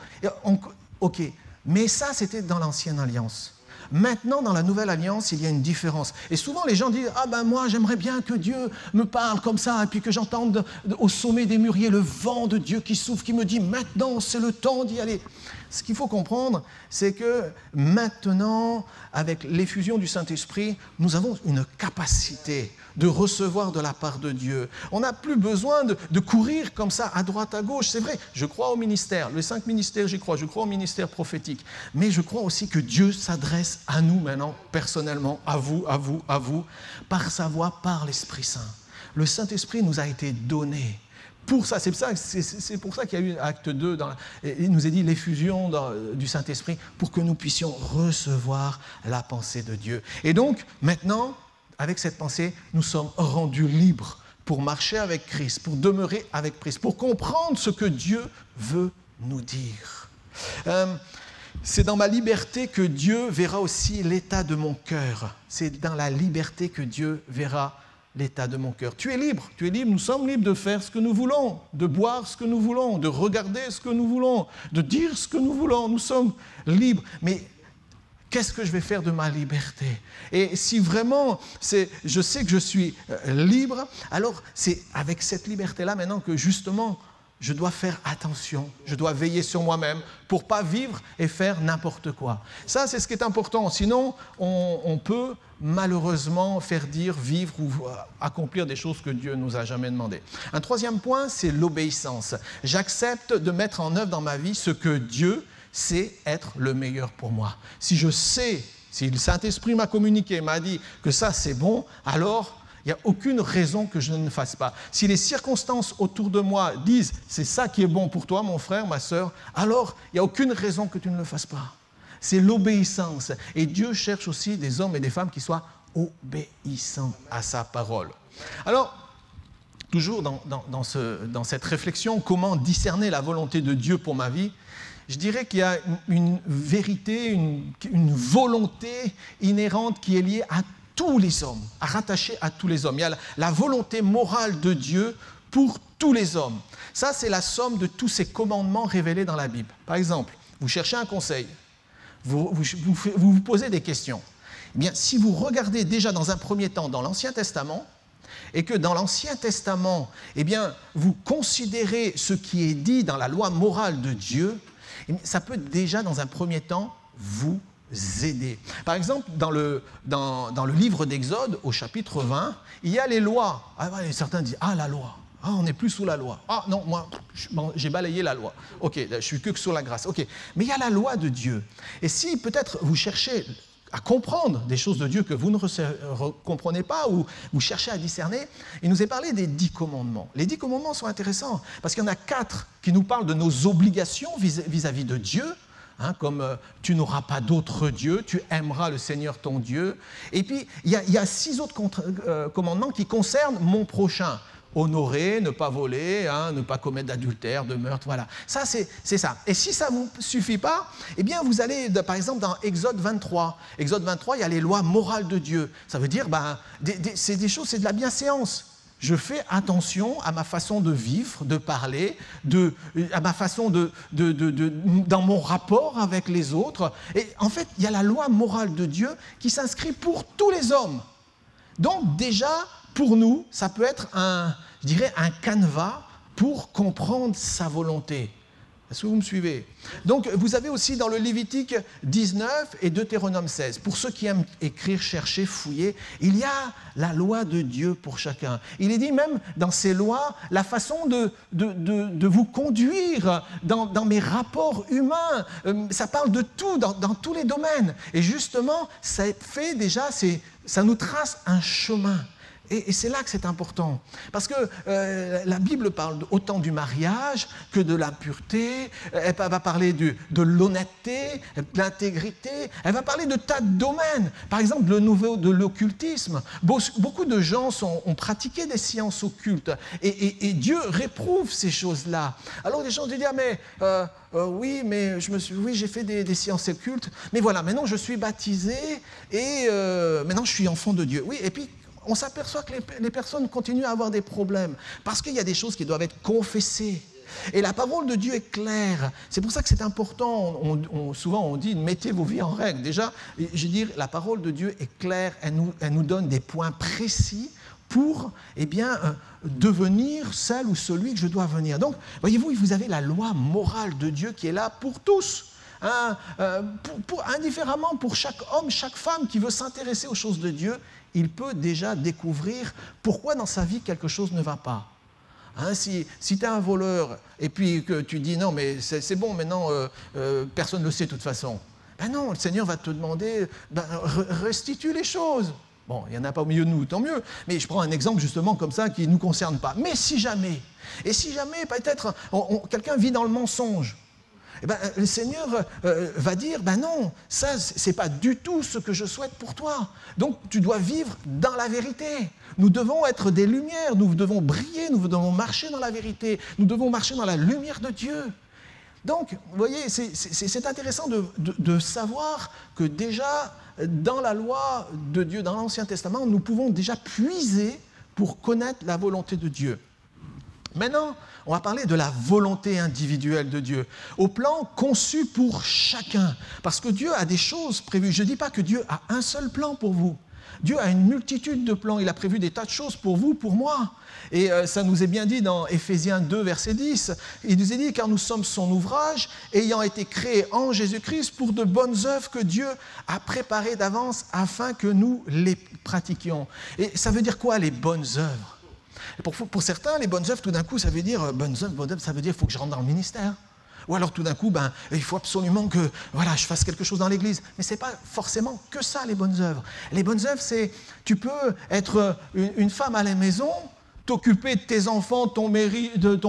Ok, mais ça c'était dans l'Ancienne Alliance. Maintenant, dans la Nouvelle Alliance, il y a une différence. Et souvent, les gens disent « Ah ben moi, j'aimerais bien que Dieu me parle comme ça, et puis que j'entende au sommet des mûriers le vent de Dieu qui souffle, qui me dit « Maintenant, c'est le temps d'y aller ». Ce qu'il faut comprendre, c'est que maintenant, avec l'effusion du Saint-Esprit, nous avons une capacité de recevoir de la part de Dieu. On n'a plus besoin de courir comme ça à droite, à gauche. C'est vrai, je crois au ministère. Les 5 ministères, j'y crois. Je crois au ministère prophétique. Mais je crois aussi que Dieu s'adresse à nous maintenant, personnellement, à vous, par sa voix, par l'Esprit Saint. Le Saint-Esprit nous a été donné. Pour ça, c'est pour ça qu'il y a eu acte 2, il nous a dit l'effusion du Saint-Esprit, pour que nous puissions recevoir la pensée de Dieu. Et donc, maintenant, avec cette pensée, nous sommes rendus libres pour marcher avec Christ, pour demeurer avec Christ, pour comprendre ce que Dieu veut nous dire. C'est dans ma liberté que Dieu verra aussi l'état de mon cœur. C'est dans la liberté que Dieu verra l'état de mon cœur. Tu es libre, nous sommes libres de faire ce que nous voulons, de boire ce que nous voulons, de regarder ce que nous voulons, de dire ce que nous voulons, nous sommes libres. Mais qu'est-ce que je vais faire de ma liberté? Et si vraiment je sais que je suis libre, alors c'est avec cette liberté-là maintenant que justement je dois faire attention, je dois veiller sur moi-même pour ne pas vivre et faire n'importe quoi. Ça, c'est ce qui est important. Sinon, on peut malheureusement faire dire, vivre ou accomplir des choses que Dieu ne nous a jamais demandées. Un troisième point, c'est l'obéissance. J'accepte de mettre en œuvre dans ma vie ce que Dieu sait être le meilleur pour moi. Si je sais, si le Saint-Esprit m'a communiqué, m'a dit que ça c'est bon, alors il n'y a aucune raison que je ne le fasse pas. Si les circonstances autour de moi disent « c'est ça qui est bon pour toi, mon frère, ma sœur », alors il n'y a aucune raison que tu ne le fasses pas. C'est l'obéissance. Et Dieu cherche aussi des hommes et des femmes qui soient obéissants à sa parole. Alors, toujours dans cette réflexion, comment discerner la volonté de Dieu pour ma vie, je dirais qu'il y a une vérité, une volonté inhérente qui est liée à tous les hommes, rattachée à tous les hommes. Il y a la volonté morale de Dieu pour tous les hommes. Ça, c'est la somme de tous ces commandements révélés dans la Bible. Par exemple, vous cherchez un conseil, vous posez des questions. Eh bien, si vous regardez déjà dans un premier temps dans l'Ancien Testament, et que dans l'Ancien Testament, eh bien, vous considérez ce qui est dit dans la loi morale de Dieu, ça peut déjà, dans un premier temps, vous aider. Par exemple, dans le livre d'Exode, au chapitre 20, il y a les lois. Certains disent « Ah, la loi, on n'est plus sous la loi. Ah non, moi, j'ai balayé la loi. Ok, je suis que sur la grâce. Ok, mais il y a la loi de Dieu. Et si peut-être vous cherchez à comprendre des choses de Dieu que vous ne comprenez pas ou vous cherchez à discerner, il nous est parlé des 10 commandements. Les 10 commandements sont intéressants parce qu'il y en a 4 qui nous parlent de nos obligations vis-à-vis de Dieu, comme tu n'auras pas d'autre Dieu, tu aimeras le Seigneur ton Dieu. Et puis, il y a 6 autres commandements qui concernent mon prochain. Honorer, ne pas voler, ne pas commettre d'adultère, de meurtre, voilà. Ça, c'est ça. Et si ça ne vous suffit pas, eh bien, vous allez, par exemple, dans Exode 23. Exode 23, il y a les lois morales de Dieu. Ça veut dire, c'est des choses, c'est de la bienséance. Je fais attention à ma façon de vivre, de parler, à ma façon dans mon rapport avec les autres. Et en fait, il y a la loi morale de Dieu qui s'inscrit pour tous les hommes. Donc déjà, pour nous, ça peut être un canevas pour comprendre sa volonté. Est-ce que vous me suivez? Donc, vous avez aussi dans le Lévitique 19 et Deutéronome 16. Pour ceux qui aiment écrire, chercher, fouiller, il y a la loi de Dieu pour chacun. Il est dit même dans ces lois, la façon de vous conduire dans mes rapports humains. Ça parle de tout, dans tous les domaines. Et justement, ça fait déjà, ça nous trace un chemin. Et c'est là que c'est important. Parce que la Bible parle autant du mariage que de la pureté. Elle va parler de l'honnêteté, de l'intégrité. Elle va parler de tas de domaines. Par exemple, le nouveau de l'occultisme. Beaucoup de gens ont pratiqué des sciences occultes. Et Dieu réprouve ces choses-là. Alors les gens disent, ah, mais... oui, mais j'ai fait des sciences occultes. Mais voilà, maintenant je suis baptisé et maintenant je suis enfant de Dieu. Oui, et puis on s'aperçoit que les personnes continuent à avoir des problèmes parce qu'il y a des choses qui doivent être confessées. Et la parole de Dieu est claire. C'est pour ça que c'est important. Souvent on dit, mettez vos vies en règle. Déjà, je veux dire, la parole de Dieu est claire. Elle nous donne des points précis pour devenir celle ou celui que je dois venir. Donc, voyez-vous, vous avez la loi morale de Dieu qui est là pour tous. Indifféremment pour chaque homme, chaque femme qui veut s'intéresser aux choses de Dieu, il peut déjà découvrir pourquoi dans sa vie quelque chose ne va pas. Si tu es un voleur et puis que tu dis non mais c'est bon maintenant, personne ne le sait de toute façon. Ben non, le Seigneur va te demander, restitue les choses. Bon, il n'y en a pas au milieu de nous, tant mieux. Mais je prends un exemple justement comme ça qui ne nous concerne pas. Mais si jamais, peut-être quelqu'un vit dans le mensonge, le Seigneur va dire, non, ça, ce n'est pas du tout ce que je souhaite pour toi. Donc, tu dois vivre dans la vérité. Nous devons être des lumières, nous devons briller, nous devons marcher dans la vérité, nous devons marcher dans la lumière de Dieu. Donc, vous voyez, c'est intéressant de savoir que déjà, dans la loi de Dieu, dans l'Ancien Testament, nous pouvons déjà puiser pour connaître la volonté de Dieu. Maintenant, on va parler de la volonté individuelle de Dieu, au plan conçu pour chacun. Parce que Dieu a des choses prévues. Je ne dis pas que Dieu a un seul plan pour vous. Dieu a une multitude de plans. Il a prévu des tas de choses pour vous, pour moi. Et ça nous est bien dit dans Éphésiens 2, verset 10. Il nous est dit, car nous sommes son ouvrage, ayant été créés en Jésus-Christ pour de bonnes œuvres que Dieu a préparées d'avance afin que nous les pratiquions. Et ça veut dire quoi, les bonnes œuvres? Pour certains, les bonnes œuvres, tout d'un coup, ça veut dire, bonnes œuvres, ça veut dire qu'il faut que je rentre dans le ministère. Ou alors tout d'un coup, il faut absolument que je fasse quelque chose dans l'église. Mais ce n'est pas forcément que ça, les bonnes œuvres. Les bonnes œuvres, c'est, tu peux être une femme à la maison, t'occuper de tes enfants, de ton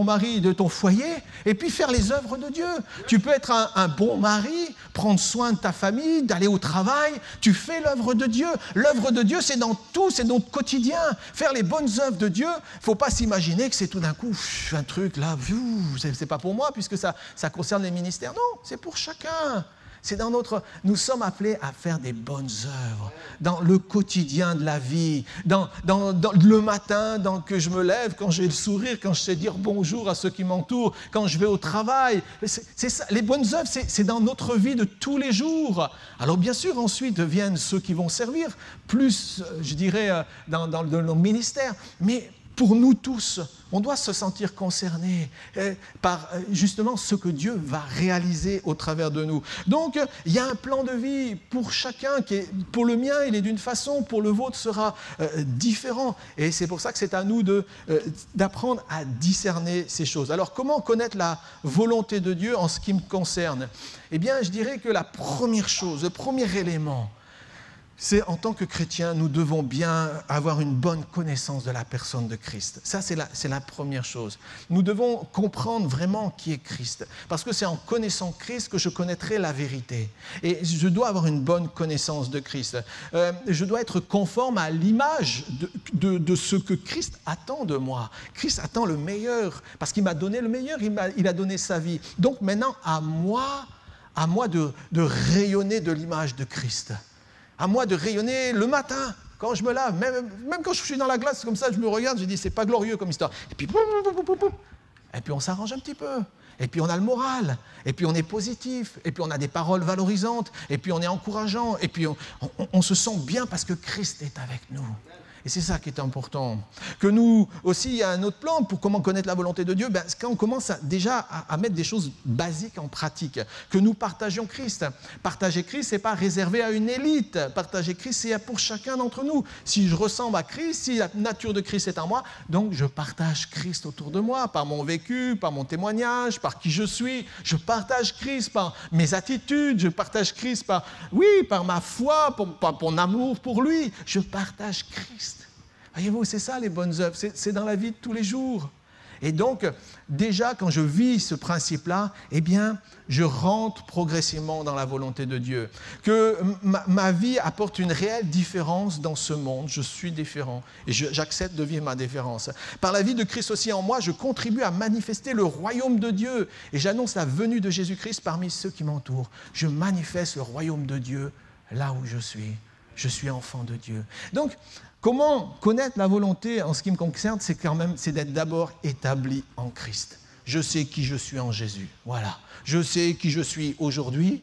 mari, de ton foyer, et puis faire les œuvres de Dieu. Tu peux être un bon mari, prendre soin de ta famille, d'aller au travail. Tu fais l'œuvre de Dieu. L'œuvre de Dieu, c'est dans tout, c'est dans notre quotidien. Faire les bonnes œuvres de Dieu, il ne faut pas s'imaginer que c'est tout d'un coup un truc là, c'est pas pour moi puisque ça concerne les ministères. Non, c'est pour chacun. C'est dans nous sommes appelés à faire des bonnes œuvres dans le quotidien de la vie, dans le matin, que je me lève, quand j'ai le sourire, quand je sais dire bonjour à ceux qui m'entourent, quand je vais au travail. C'est ça, les bonnes œuvres, c'est dans notre vie de tous les jours. Alors bien sûr, ensuite viennent ceux qui vont servir, plus, je dirais, dans nos ministères, mais pour nous tous, on doit se sentir concernés par justement ce que Dieu va réaliser au travers de nous. Donc, il y a un plan de vie pour chacun pour le mien, il est d'une façon, pour le vôtre sera différent. Et c'est pour ça que c'est à nous d'apprendre à discerner ces choses. Alors, comment connaître la volonté de Dieu en ce qui me concerne? Eh bien, je dirais que la première chose, le premier élément, c'est en tant que chrétiens, nous devons bien avoir une bonne connaissance de la personne de Christ. Ça, c'est la première chose. Nous devons comprendre vraiment qui est Christ. Parce que c'est en connaissant Christ que je connaîtrai la vérité. Et je dois avoir une bonne connaissance de Christ. Je dois être conforme à l'image de ce que Christ attend de moi. Christ attend le meilleur, parce qu'il m'a donné le meilleur, il a donné sa vie. Donc maintenant, à moi de rayonner de l'image de Christ. À moi de rayonner le matin, quand je me lave, même quand je suis dans la glace comme ça, je me regarde, je dis c'est pas glorieux comme histoire. Et puis on s'arrange un petit peu. Et puis on a le moral. Et puis on est positif. Et puis on a des paroles valorisantes. Et puis on est encourageant. Et puis on se sent bien parce que Christ est avec nous. Et c'est ça qui est important. Que nous aussi, il y a un autre plan pour comment connaître la volonté de Dieu. Quand on commence déjà à mettre des choses basiques en pratique, que nous partagions Christ. Partager Christ, ce n'est pas réservé à une élite. Partager Christ, c'est pour chacun d'entre nous. Si je ressemble à Christ, si la nature de Christ est en moi, donc je partage Christ autour de moi, par mon vécu, par mon témoignage, par qui je suis. Je partage Christ par mes attitudes, je partage Christ par ma foi, par mon amour pour lui. Je partage Christ. Voyez-vous, c'est ça les bonnes œuvres, c'est dans la vie de tous les jours. Et donc, déjà, quand je vis ce principe-là, eh bien, je rentre progressivement dans la volonté de Dieu. Que ma vie apporte une réelle différence dans ce monde. Je suis différent et j'accepte de vivre ma différence. Par la vie de Christ aussi en moi, je contribue à manifester le royaume de Dieu. Et j'annonce la venue de Jésus-Christ parmi ceux qui m'entourent. Je manifeste le royaume de Dieu là où je suis. Je suis enfant de Dieu. Donc, comment connaître la volonté en ce qui me concerne, c'est d'être d'abord établi en Christ. Je sais qui je suis en Jésus. Voilà. Je sais qui je suis aujourd'hui.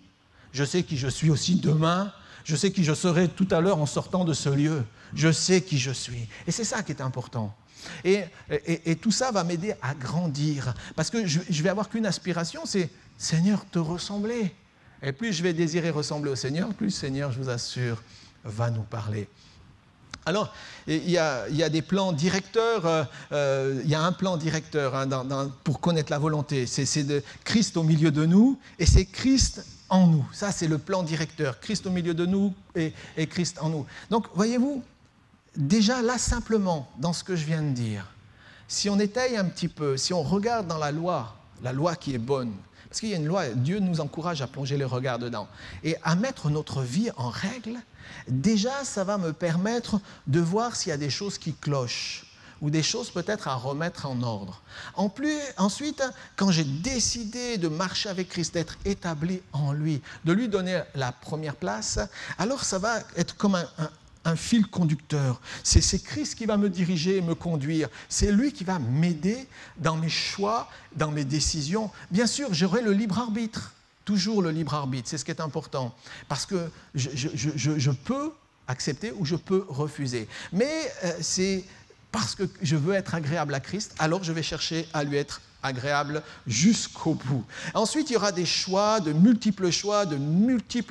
Je sais qui je suis aussi demain. Je sais qui je serai tout à l'heure en sortant de ce lieu. Je sais qui je suis. Et c'est ça qui est important. Et tout ça va m'aider à grandir. Parce que je vais avoir qu'une aspiration, c'est « Seigneur, te ressembler ». Et plus je vais désirer ressembler au Seigneur, plus le Seigneur, je vous assure, va nous parler. Alors, il y a des plans directeurs, il y a un plan directeur pour connaître la volonté. C'est de Christ au milieu de nous et c'est Christ en nous. Ça, c'est le plan directeur. Christ au milieu de nous et Christ en nous. Donc, voyez-vous, déjà là, simplement, dans ce que je viens de dire, si on étaye un petit peu, si on regarde dans la loi qui est bonne, parce qu'il y a une loi, Dieu nous encourage à plonger les regards dedans et à mettre notre vie en règle. Déjà, ça va me permettre de voir s'il y a des choses qui clochent ou des choses peut-être à remettre en ordre. Ensuite, quand j'ai décidé de marcher avec Christ, d'être établi en lui, de lui donner la première place, alors ça va être comme un fil conducteur. C'est Christ qui va me diriger et me conduire. C'est lui qui va m'aider dans mes choix, dans mes décisions. Bien sûr, j'aurai le libre arbitre. Toujours le libre arbitre, c'est ce qui est important. Parce que je peux accepter ou je peux refuser. Mais c'est parce que je veux être agréable à Christ, alors je vais chercher à lui être agréable jusqu'au bout. Ensuite, il y aura des choix, de multiples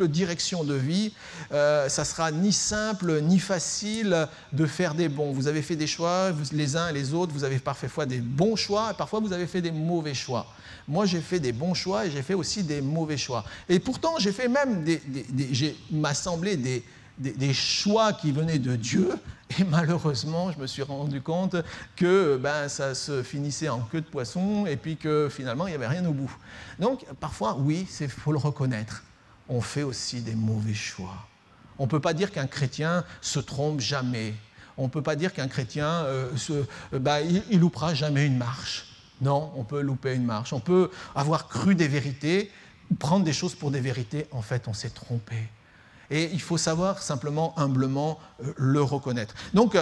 directions de vie. Ça ne sera ni simple ni facile de faire des bons. Vous avez fait des choix, les uns et les autres, vous avez parfois des bons choix, et parfois vous avez fait des mauvais choix. Moi, j'ai fait des bons choix et j'ai fait aussi des mauvais choix. Et pourtant, j'ai fait même j'ai m'assemblé des choix qui venaient de Dieu. Et malheureusement, je me suis rendu compte que ça se finissait en queue de poisson et puis que finalement, il n'y avait rien au bout. Donc, parfois, oui, il faut le reconnaître. On fait aussi des mauvais choix. On ne peut pas dire qu'un chrétien se trompe jamais. On ne peut pas dire qu'un chrétien il loupera jamais une marche. Non, on peut louper une marche. On peut avoir cru des vérités, prendre des choses pour des vérités. En fait, on s'est trompé. Et il faut savoir simplement, humblement, le reconnaître. Donc,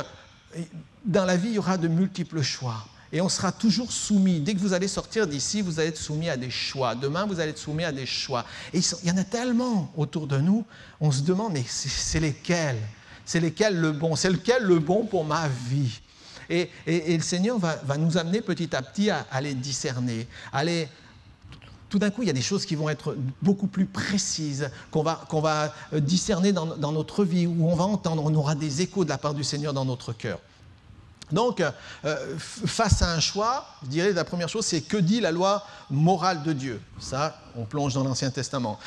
dans la vie, il y aura de multiples choix. Et on sera toujours soumis. Dès que vous allez sortir d'ici, vous allez être soumis à des choix. Demain, vous allez être soumis à des choix. Et il y en a tellement autour de nous, on se demande, mais c'est lesquels ? C'est lesquels le bon ? C'est lequel le bon pour ma vie ? Et le Seigneur va nous amener petit à petit à les discerner, tout d'un coup, il y a des choses qui vont être beaucoup plus précises, qu'on va discerner dans notre vie, où on va entendre, on aura des échos de la part du Seigneur dans notre cœur. Donc, face à un choix, je dirais la première chose, c'est que dit la loi morale de Dieu. Ça, on plonge dans l'Ancien Testament.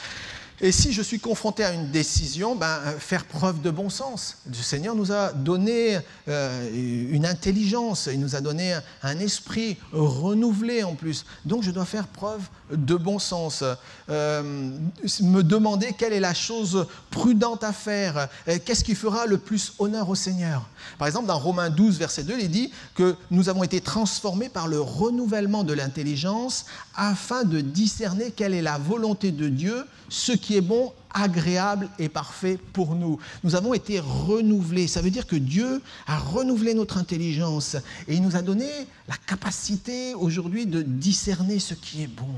Et si je suis confronté à une décision, faire preuve de bon sens. Le Seigneur nous a donné une intelligence, il nous a donné un esprit renouvelé en plus. Donc je dois faire preuve de bon sens. Me demander quelle est la chose prudente à faire, qu'est-ce qui fera le plus honneur au Seigneur. Par exemple, dans Romains 12, verset 2, il dit que nous avons été transformés par le renouvellement de l'intelligence afin de discerner quelle est la volonté de Dieu, ce qui est bon, agréable et parfait pour nous. Nous avons été renouvelés. Ça veut dire que Dieu a renouvelé notre intelligence et il nous a donné la capacité aujourd'hui de discerner ce qui est bon.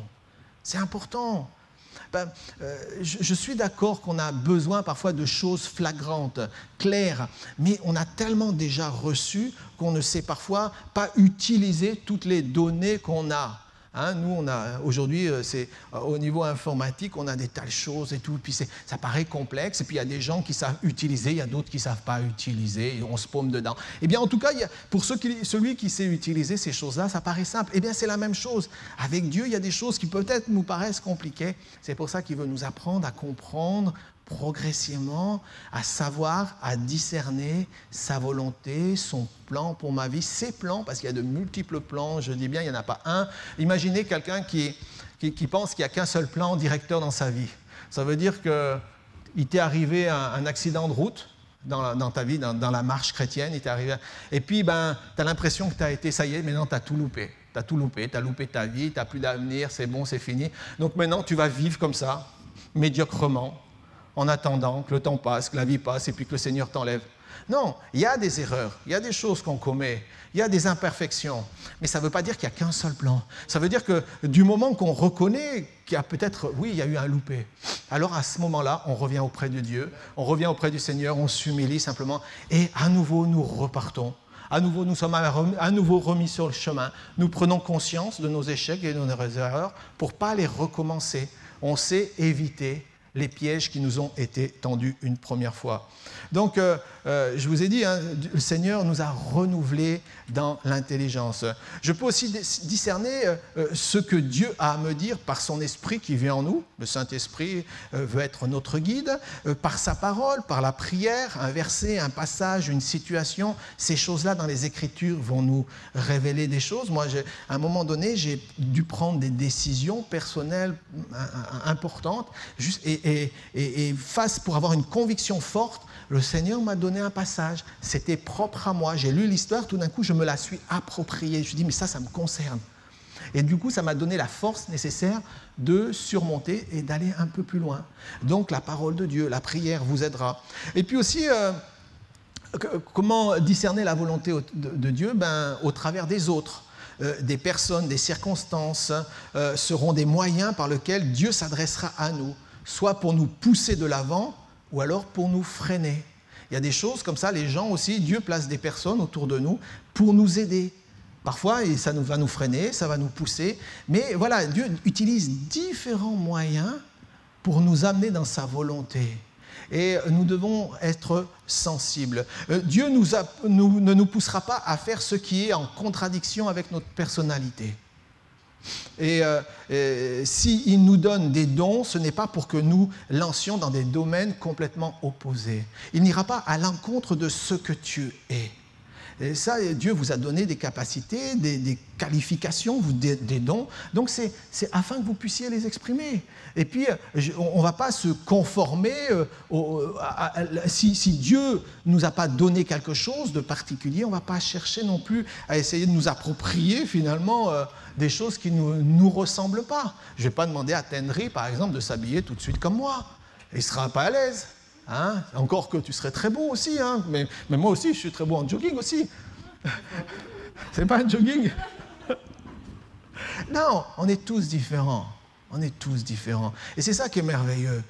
C'est important. Je suis d'accord qu'on a besoin parfois de choses flagrantes, claires, mais on a tellement déjà reçu qu'on ne sait parfois pas utiliser toutes les données qu'on a. Hein, nous, aujourd'hui, au niveau informatique, on a des tas de choses et tout, puis ça paraît complexe, et puis il y a des gens qui savent utiliser, il y a d'autres qui ne savent pas utiliser, et on se paume dedans. Eh bien, en tout cas, pour celui qui sait utiliser ces choses-là, ça paraît simple. Eh bien, c'est la même chose. Avec Dieu, il y a des choses qui peut-être nous paraissent compliquées. C'est pour ça qu'il veut nous apprendre à comprendre progressivement, à savoir, à discerner sa volonté, son plan pour ma vie, ses plans, parce qu'il y a de multiples plans, je dis bien, il n'y en a pas un. Imaginez quelqu'un qui pense qu'il n'y a qu'un seul plan directeur dans sa vie. Ça veut dire qu'il t'est arrivé un accident de route dans ta vie, dans la marche chrétienne, il t'est arrivé, et puis tu as l'impression que tu as été, ça y est, maintenant tu as tout loupé. Tu as loupé ta vie, tu n'as plus d'avenir, c'est bon, c'est fini. Donc maintenant, tu vas vivre comme ça, médiocrement, en attendant que le temps passe, que la vie passe et puis que le Seigneur t'enlève. Non, il y a des erreurs, il y a des choses qu'on commet, il y a des imperfections, mais ça ne veut pas dire qu'il n'y a qu'un seul plan. Ça veut dire que du moment qu'on reconnaît qu'il y a peut-être, oui, il y a eu un loupé, alors à ce moment-là, on revient auprès de Dieu, on revient auprès du Seigneur, on s'humilie simplement et à nouveau nous repartons. À nouveau, nous sommes à nouveau remis sur le chemin. Nous prenons conscience de nos échecs et de nos erreurs pour ne pas les recommencer. On sait éviter les pièges qui nous ont été tendus une première fois. Donc, je vous ai dit, hein, le Seigneur nous a renouvelés dans l'intelligence. Je peux aussi discerner ce que Dieu a à me dire par son Esprit qui vit en nous. Le Saint-Esprit veut être notre guide, par sa parole, par la prière, un verset, un passage, une situation. Ces choses-là dans les Écritures vont nous révéler des choses. Moi, à un moment donné, j'ai dû prendre des décisions personnelles importantes et face pour avoir une conviction forte, le Seigneur m'a donné un passage, c'était propre à moi. J'ai lu l'histoire, tout d'un coup, je me la suis appropriée. Je me suis dit, mais ça me concerne. Et du coup, ça m'a donné la force nécessaire de surmonter et d'aller un peu plus loin. Donc, la parole de Dieu, la prière vous aidera. Et puis aussi, comment discerner la volonté de Dieu? Au travers des autres. Des personnes, des circonstances seront des moyens par lesquels Dieu s'adressera à nous, soit pour nous pousser de l'avant, ou alors pour nous freiner. Il y a des choses comme ça, les gens aussi, Dieu place des personnes autour de nous pour nous aider. Parfois, ça va nous freiner, ça va nous pousser, mais voilà, Dieu utilise différents moyens pour nous amener dans sa volonté. Et nous devons être sensibles. Dieu ne nous poussera pas à faire ce qui est en contradiction avec notre personnalité. Et s'il nous donne des dons, ce n'est pas pour que nous lancions dans des domaines complètement opposés. Il n'ira pas à l'encontre de ce que tu es. Et ça, Dieu vous a donné des capacités, des qualifications, des dons. Donc, c'est afin que vous puissiez les exprimer. Et puis, on ne va pas se conformer si Dieu ne nous a pas donné quelque chose de particulier, on ne va pas chercher non plus à essayer de nous approprier finalement des choses qui ne nous ressemblent pas. Je ne vais pas demander à Tenry, par exemple, de s'habiller tout de suite comme moi. Il ne sera pas à l'aise. Hein? Encore que tu serais très beau aussi, hein? mais moi aussi, je suis très beau en jogging aussi. C'est pas un jogging. Non, on est tous différents. On est tous différents. Et c'est ça qui est merveilleux.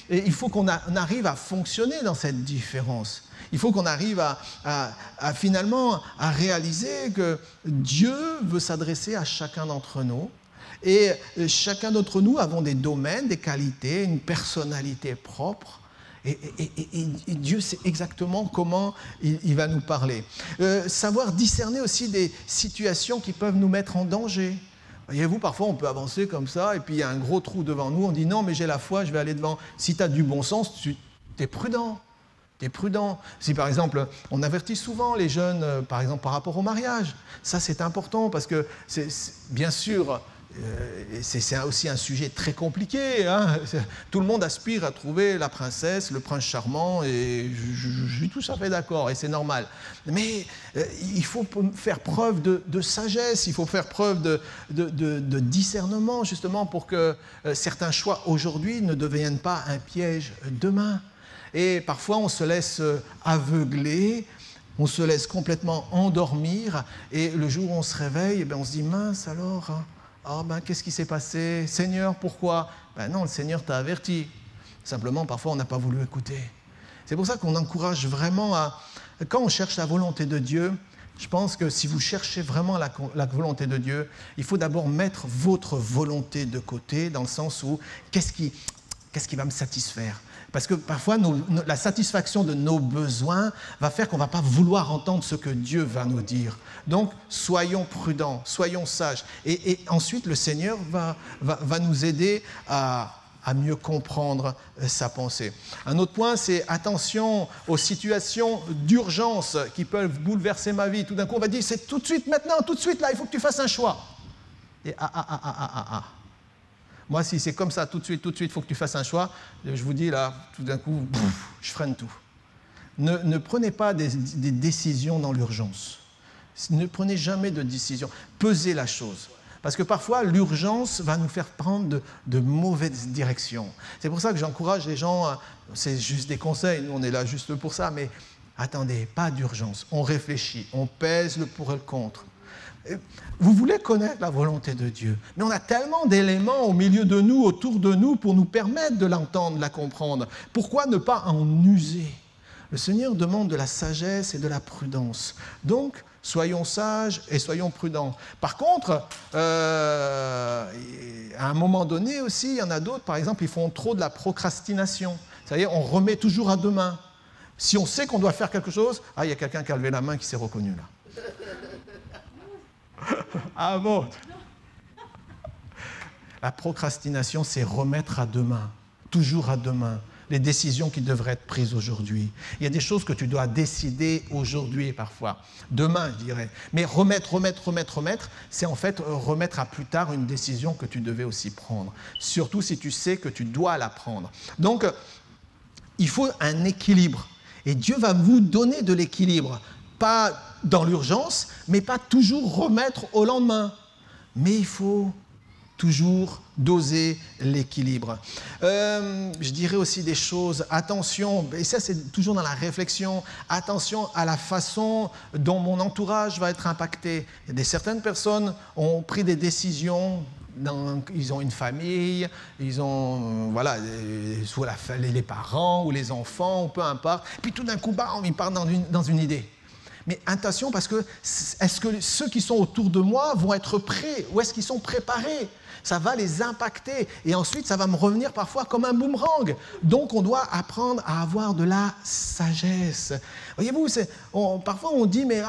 Il faut qu'on arrive à fonctionner dans cette différence. Il faut qu'on arrive à finalement à réaliser que Dieu veut s'adresser à chacun d'entre nous. Et chacun d'entre nous avons des domaines, des qualités, une personnalité propre. Et Dieu sait exactement comment il va nous parler. Savoir discerner aussi des situations qui peuvent nous mettre en danger. Voyez-vous, parfois on peut avancer comme ça, et puis il y a un gros trou devant nous, on dit non, mais j'ai la foi, je vais aller devant. Si tu as du bon sens, tu es prudent. Tu es prudent. Si par exemple, on avertit souvent les jeunes, par exemple par rapport au mariage, ça c'est important parce que bien sûr, c'est aussi un sujet très compliqué. Hein. Tout le monde aspire à trouver la princesse, le prince charmant, et je suis tout à fait d'accord, et c'est normal. Mais il faut faire preuve de sagesse, il faut faire preuve de discernement, justement, pour que certains choix aujourd'hui ne deviennent pas un piège demain. Et parfois, on se laisse aveugler, on se laisse complètement endormir, et le jour où on se réveille, on se dit « mince alors ». oh ben qu'est-ce qui s'est passé? Seigneur, pourquoi? Ben non, le Seigneur t'a averti. Simplement, parfois, on n'a pas voulu écouter. C'est pour ça qu'on encourage vraiment à... Quand on cherche la volonté de Dieu, je pense que si vous cherchez vraiment la volonté de Dieu, il faut d'abord mettre votre volonté de côté, dans le sens où, qu'est-ce qui va me satisfaire? Parce que parfois, la satisfaction de nos besoins va faire qu'on ne va pas vouloir entendre ce que Dieu va nous dire. Donc, soyons prudents, soyons sages. Et ensuite, le Seigneur va nous aider à mieux comprendre sa pensée. Un autre point, c'est attention aux situations d'urgence qui peuvent bouleverser ma vie. Tout d'un coup, on va dire, c'est tout de suite, maintenant, tout de suite, là, il faut que tu fasses un choix. Et Moi, si c'est comme ça, tout de suite, il faut que tu fasses un choix, je vous dis, là, tout d'un coup, je freine tout. Ne prenez pas des décisions dans l'urgence. Ne prenez jamais de décision. Pesez la chose. Parce que parfois, l'urgence va nous faire prendre de mauvaises directions. C'est pour ça que j'encourage les gens, c'est juste des conseils, nous on est là juste pour ça, mais attendez, pas d'urgence. On réfléchit, on pèse le pour et le contre. Vous voulez connaître la volonté de Dieu, mais on a tellement d'éléments au milieu de nous, autour de nous, pour nous permettre de l'entendre, de la comprendre. Pourquoi ne pas en user? Le Seigneur demande de la sagesse et de la prudence. Donc, soyons sages et soyons prudents. Par contre, à un moment donné aussi, il y en a d'autres, par exemple, ils font trop de la procrastination. C'est-à-dire, on remet toujours à demain. Si on sait qu'on doit faire quelque chose, il y a quelqu'un qui a levé la main qui s'est reconnu là. Ah bon? La procrastination, c'est remettre à demain, toujours à demain. Les décisions qui devraient être prises aujourd'hui. Il y a des choses que tu dois décider aujourd'hui parfois, demain je dirais. Mais remettre, c'est en fait remettre à plus tard une décision que tu devais aussi prendre. Surtout si tu sais que tu dois la prendre. Donc, il faut un équilibre. Et Dieu va vous donner de l'équilibre. Pas dans l'urgence, mais pas toujours remettre au lendemain. Mais il faut toujours doser l'équilibre. Je dirais aussi des choses, attention, et ça c'est toujours dans la réflexion, attention à la façon dont mon entourage va être impacté. Certaines personnes ont pris des décisions, ils ont une famille, ils ont soit les parents ou les enfants, ou peu importe, puis tout d'un coup, ils partent dans une idée. Mais attention, parce que est-ce que ceux qui sont autour de moi vont être prêts ou est-ce qu'ils sont préparés? Ça va les impacter et ensuite ça va me revenir parfois comme un boomerang. Donc on doit apprendre à avoir de la sagesse. Voyez-vous, parfois on dit mais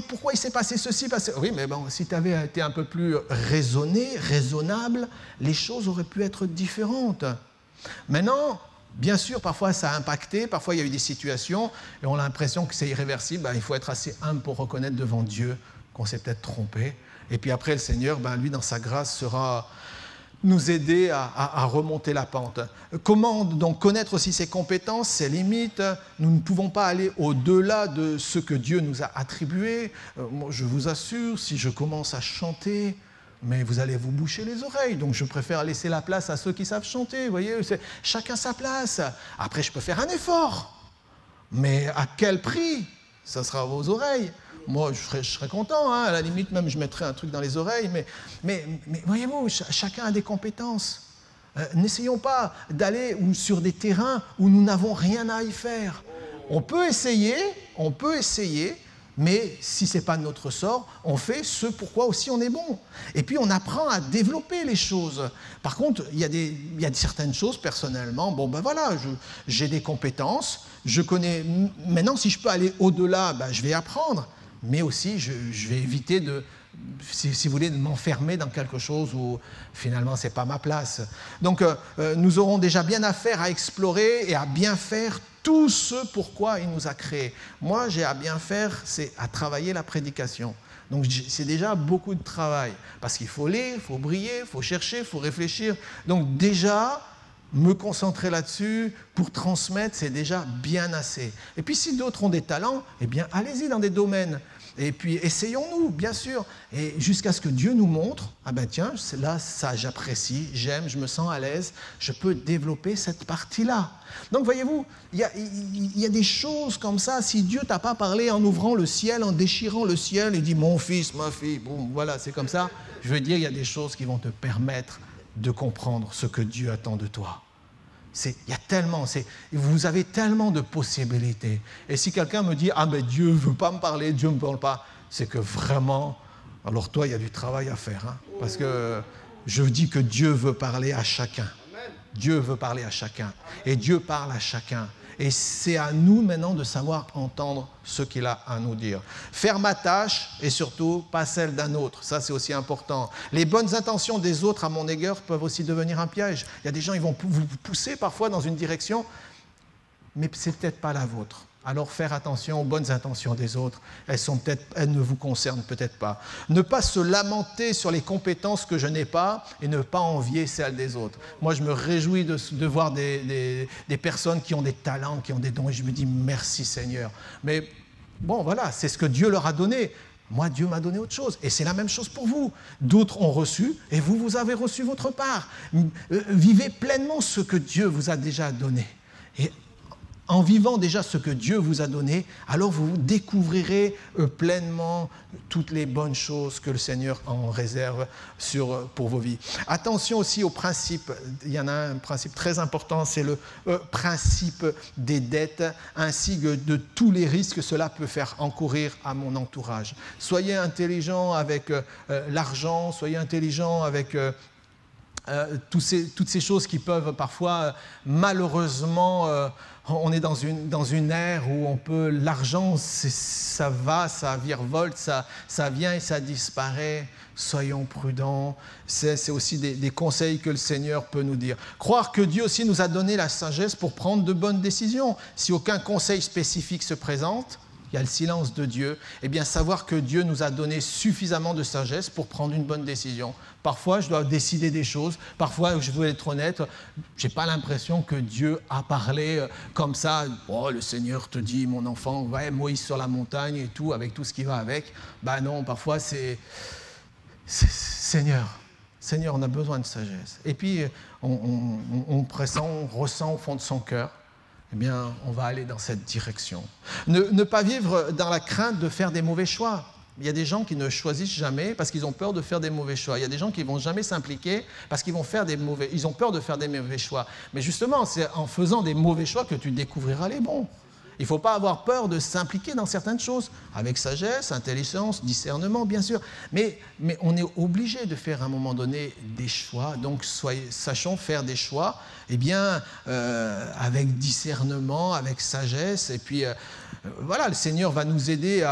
pourquoi il s'est passé ceci? Oui, mais bon, si tu avais été un peu plus raisonnable, les choses auraient pu être différentes. Maintenant, bien sûr, parfois ça a impacté, parfois il y a eu des situations et on a l'impression que c'est irréversible. Il faut être assez humble pour reconnaître devant Dieu qu'on s'est peut-être trompé. Et puis après, le Seigneur, lui, dans sa grâce, sera nous aider à remonter la pente. Comment donc connaître aussi ses compétences, ses limites? Nous ne pouvons pas aller au-delà de ce que Dieu nous a attribué. Moi, je vous assure, si je commence à chanter, mais vous allez vous boucher les oreilles. Donc je préfère laisser la place à ceux qui savent chanter. Vous voyez, chacun sa place. Après, je peux faire un effort. Mais à quel prix? Ça sera vos oreilles. Moi, je serais content, à la limite, même je mettrais un truc dans les oreilles, mais voyez-vous, chacun a des compétences. N'essayons pas d'aller sur des terrains où nous n'avons rien à y faire. On peut essayer, mais si ce n'est pas notre sort, on fait ce pourquoi aussi on est bon. Et puis on apprend à développer les choses. Par contre, il y a certaines choses, personnellement, j'ai des compétences, je connais, maintenant si je peux aller au-delà, je vais apprendre. Mais aussi, je vais éviter si vous voulez, de m'enfermer dans quelque chose où finalement, ce n'est pas ma place. Donc, nous aurons déjà bien à faire à explorer et à bien faire tout ce pourquoi il nous a créés. Moi, j'ai à bien faire, c'est à travailler la prédication. Donc, c'est déjà beaucoup de travail. Parce qu'il faut lire, il faut briller, il faut chercher, il faut réfléchir. Donc, déjà, me concentrer là-dessus pour transmettre, c'est déjà bien assez. Et puis si d'autres ont des talents, allez-y dans des domaines. Et puis essayons-nous, bien sûr, et jusqu'à ce que Dieu nous montre, ah ben tiens, là, ça j'apprécie, j'aime, je me sens à l'aise, je peux développer cette partie-là. Donc voyez-vous, il y a des choses comme ça, si Dieu t'a pas parlé en ouvrant le ciel, en déchirant le ciel, et dit mon fils, ma fille, bon voilà, c'est comme ça, je veux dire, il y a des choses qui vont te permettre de comprendre ce que Dieu attend de toi. Il y a tellement, vous avez tellement de possibilités. Et si quelqu'un me dit « Ah, mais Dieu ne veut pas me parler, Dieu ne me parle pas », c'est que vraiment, alors toi, il y a du travail à faire. Hein, parce que je dis que Dieu veut parler à chacun. Dieu veut parler à chacun. Et Dieu parle à chacun. Et c'est à nous maintenant de savoir entendre ce qu'il a à nous dire. Faire ma tâche et surtout pas celle d'un autre. Ça, c'est aussi important. Les bonnes intentions des autres à mon égard peuvent aussi devenir un piège. Il y a des gens, ils vont vous pousser parfois dans une direction, mais c'est peut-être pas la vôtre. Alors faire attention aux bonnes intentions des autres. Elles ne vous concernent peut-être pas. Ne pas se lamenter sur les compétences que je n'ai pas et ne pas envier celles des autres. Moi, je me réjouis de voir des personnes qui ont des talents, qui ont des dons, et je me dis merci Seigneur. Mais bon, voilà, c'est ce que Dieu leur a donné. Moi, Dieu m'a donné autre chose. Et c'est la même chose pour vous. D'autres ont reçu et vous avez reçu votre part. Vivez pleinement ce que Dieu vous a déjà donné. Et en vivant déjà ce que Dieu vous a donné, alors vous découvrirez pleinement toutes les bonnes choses que le Seigneur en réserve pour vos vies. Attention aussi au principe, il y en a un principe très important, c'est le principe des dettes, ainsi que de tous les risques que cela peut faire encourir à mon entourage. Soyez intelligents avec l'argent, soyez intelligents avec toutes ces choses qui peuvent parfois, malheureusement, on est dans une ère où on peut, l'argent, ça va, ça virevolte, ça vient et ça disparaît. Soyons prudents. C'est aussi des conseils que le Seigneur peut nous dire. Croire que Dieu aussi nous a donné la sagesse pour prendre de bonnes décisions. Si aucun conseil spécifique se présente, il y a le silence de Dieu, eh bien savoir que Dieu nous a donné suffisamment de sagesse pour prendre une bonne décision. Parfois, je dois décider des choses. Parfois, je veux être honnête, je n'ai pas l'impression que Dieu a parlé comme ça. Oh, le Seigneur te dit, mon enfant, ouais, Moïse sur la montagne et tout, avec tout ce qui va avec. Ben non, parfois, c'est Seigneur, on a besoin de sagesse. Et puis, on pressent, on ressent au fond de son cœur, eh bien, on va aller dans cette direction. Ne pas vivre dans la crainte de faire des mauvais choix. Il y a des gens qui ne choisissent jamais parce qu'ils ont peur de faire des mauvais choix. Il y a des gens qui ne vont jamais s'impliquer parce qu'ils ont peur de faire des mauvais choix. Mais justement, c'est en faisant des mauvais choix que tu découvriras les bons. Il ne faut pas avoir peur de s'impliquer dans certaines choses, avec sagesse, intelligence, discernement, bien sûr. Mais on est obligé de faire à un moment donné des choix. Donc, sachons faire des choix, eh bien, avec discernement, avec sagesse. Et puis, voilà, le Seigneur va nous aider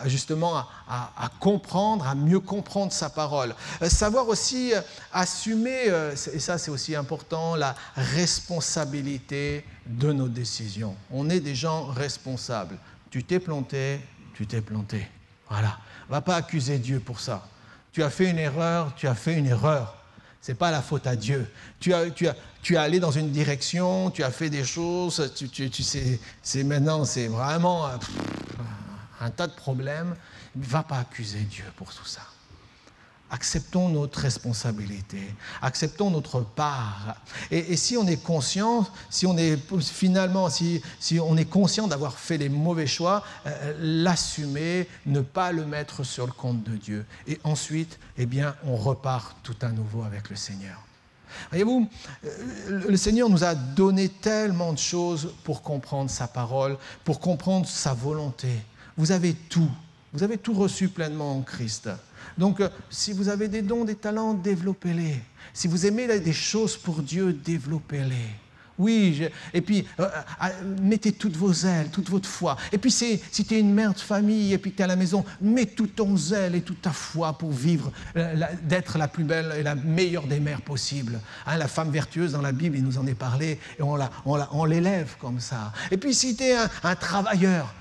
justement à comprendre, à mieux comprendre sa parole. Savoir aussi assumer, et ça c'est aussi important, la responsabilité de nos décisions. On est des gens responsables. Tu t'es planté, tu t'es planté. Voilà. Va pas accuser Dieu pour ça. Tu as fait une erreur, tu as fait une erreur. Ce n'est pas la faute à Dieu. Tu es allé dans une direction, tu as fait des choses, tu sais, maintenant c'est vraiment un tas de problèmes. Ne va pas accuser Dieu pour tout ça. Acceptons notre responsabilité, acceptons notre part. Et si on est conscient, si on est conscient d'avoir fait les mauvais choix, l'assumer, ne pas le mettre sur le compte de Dieu. Et ensuite, eh bien, on repart tout à nouveau avec le Seigneur. Voyez-vous, le Seigneur nous a donné tellement de choses pour comprendre sa parole, pour comprendre sa volonté. Vous avez tout reçu pleinement en Christ. Donc, si vous avez des dons, des talents, développez-les. Si vous aimez des choses pour Dieu, développez-les. Oui, et puis, mettez toutes vos ailes, toute votre foi. Et puis, si tu es une mère de famille et puis que tu es à la maison, mets tout ton zèle et toute ta foi pour vivre, d'être la plus belle et la meilleure des mères possibles. Hein, la femme vertueuse, dans la Bible, il nous en est parlé, et on l'élève comme ça. Et puis, si tu es un travailleur,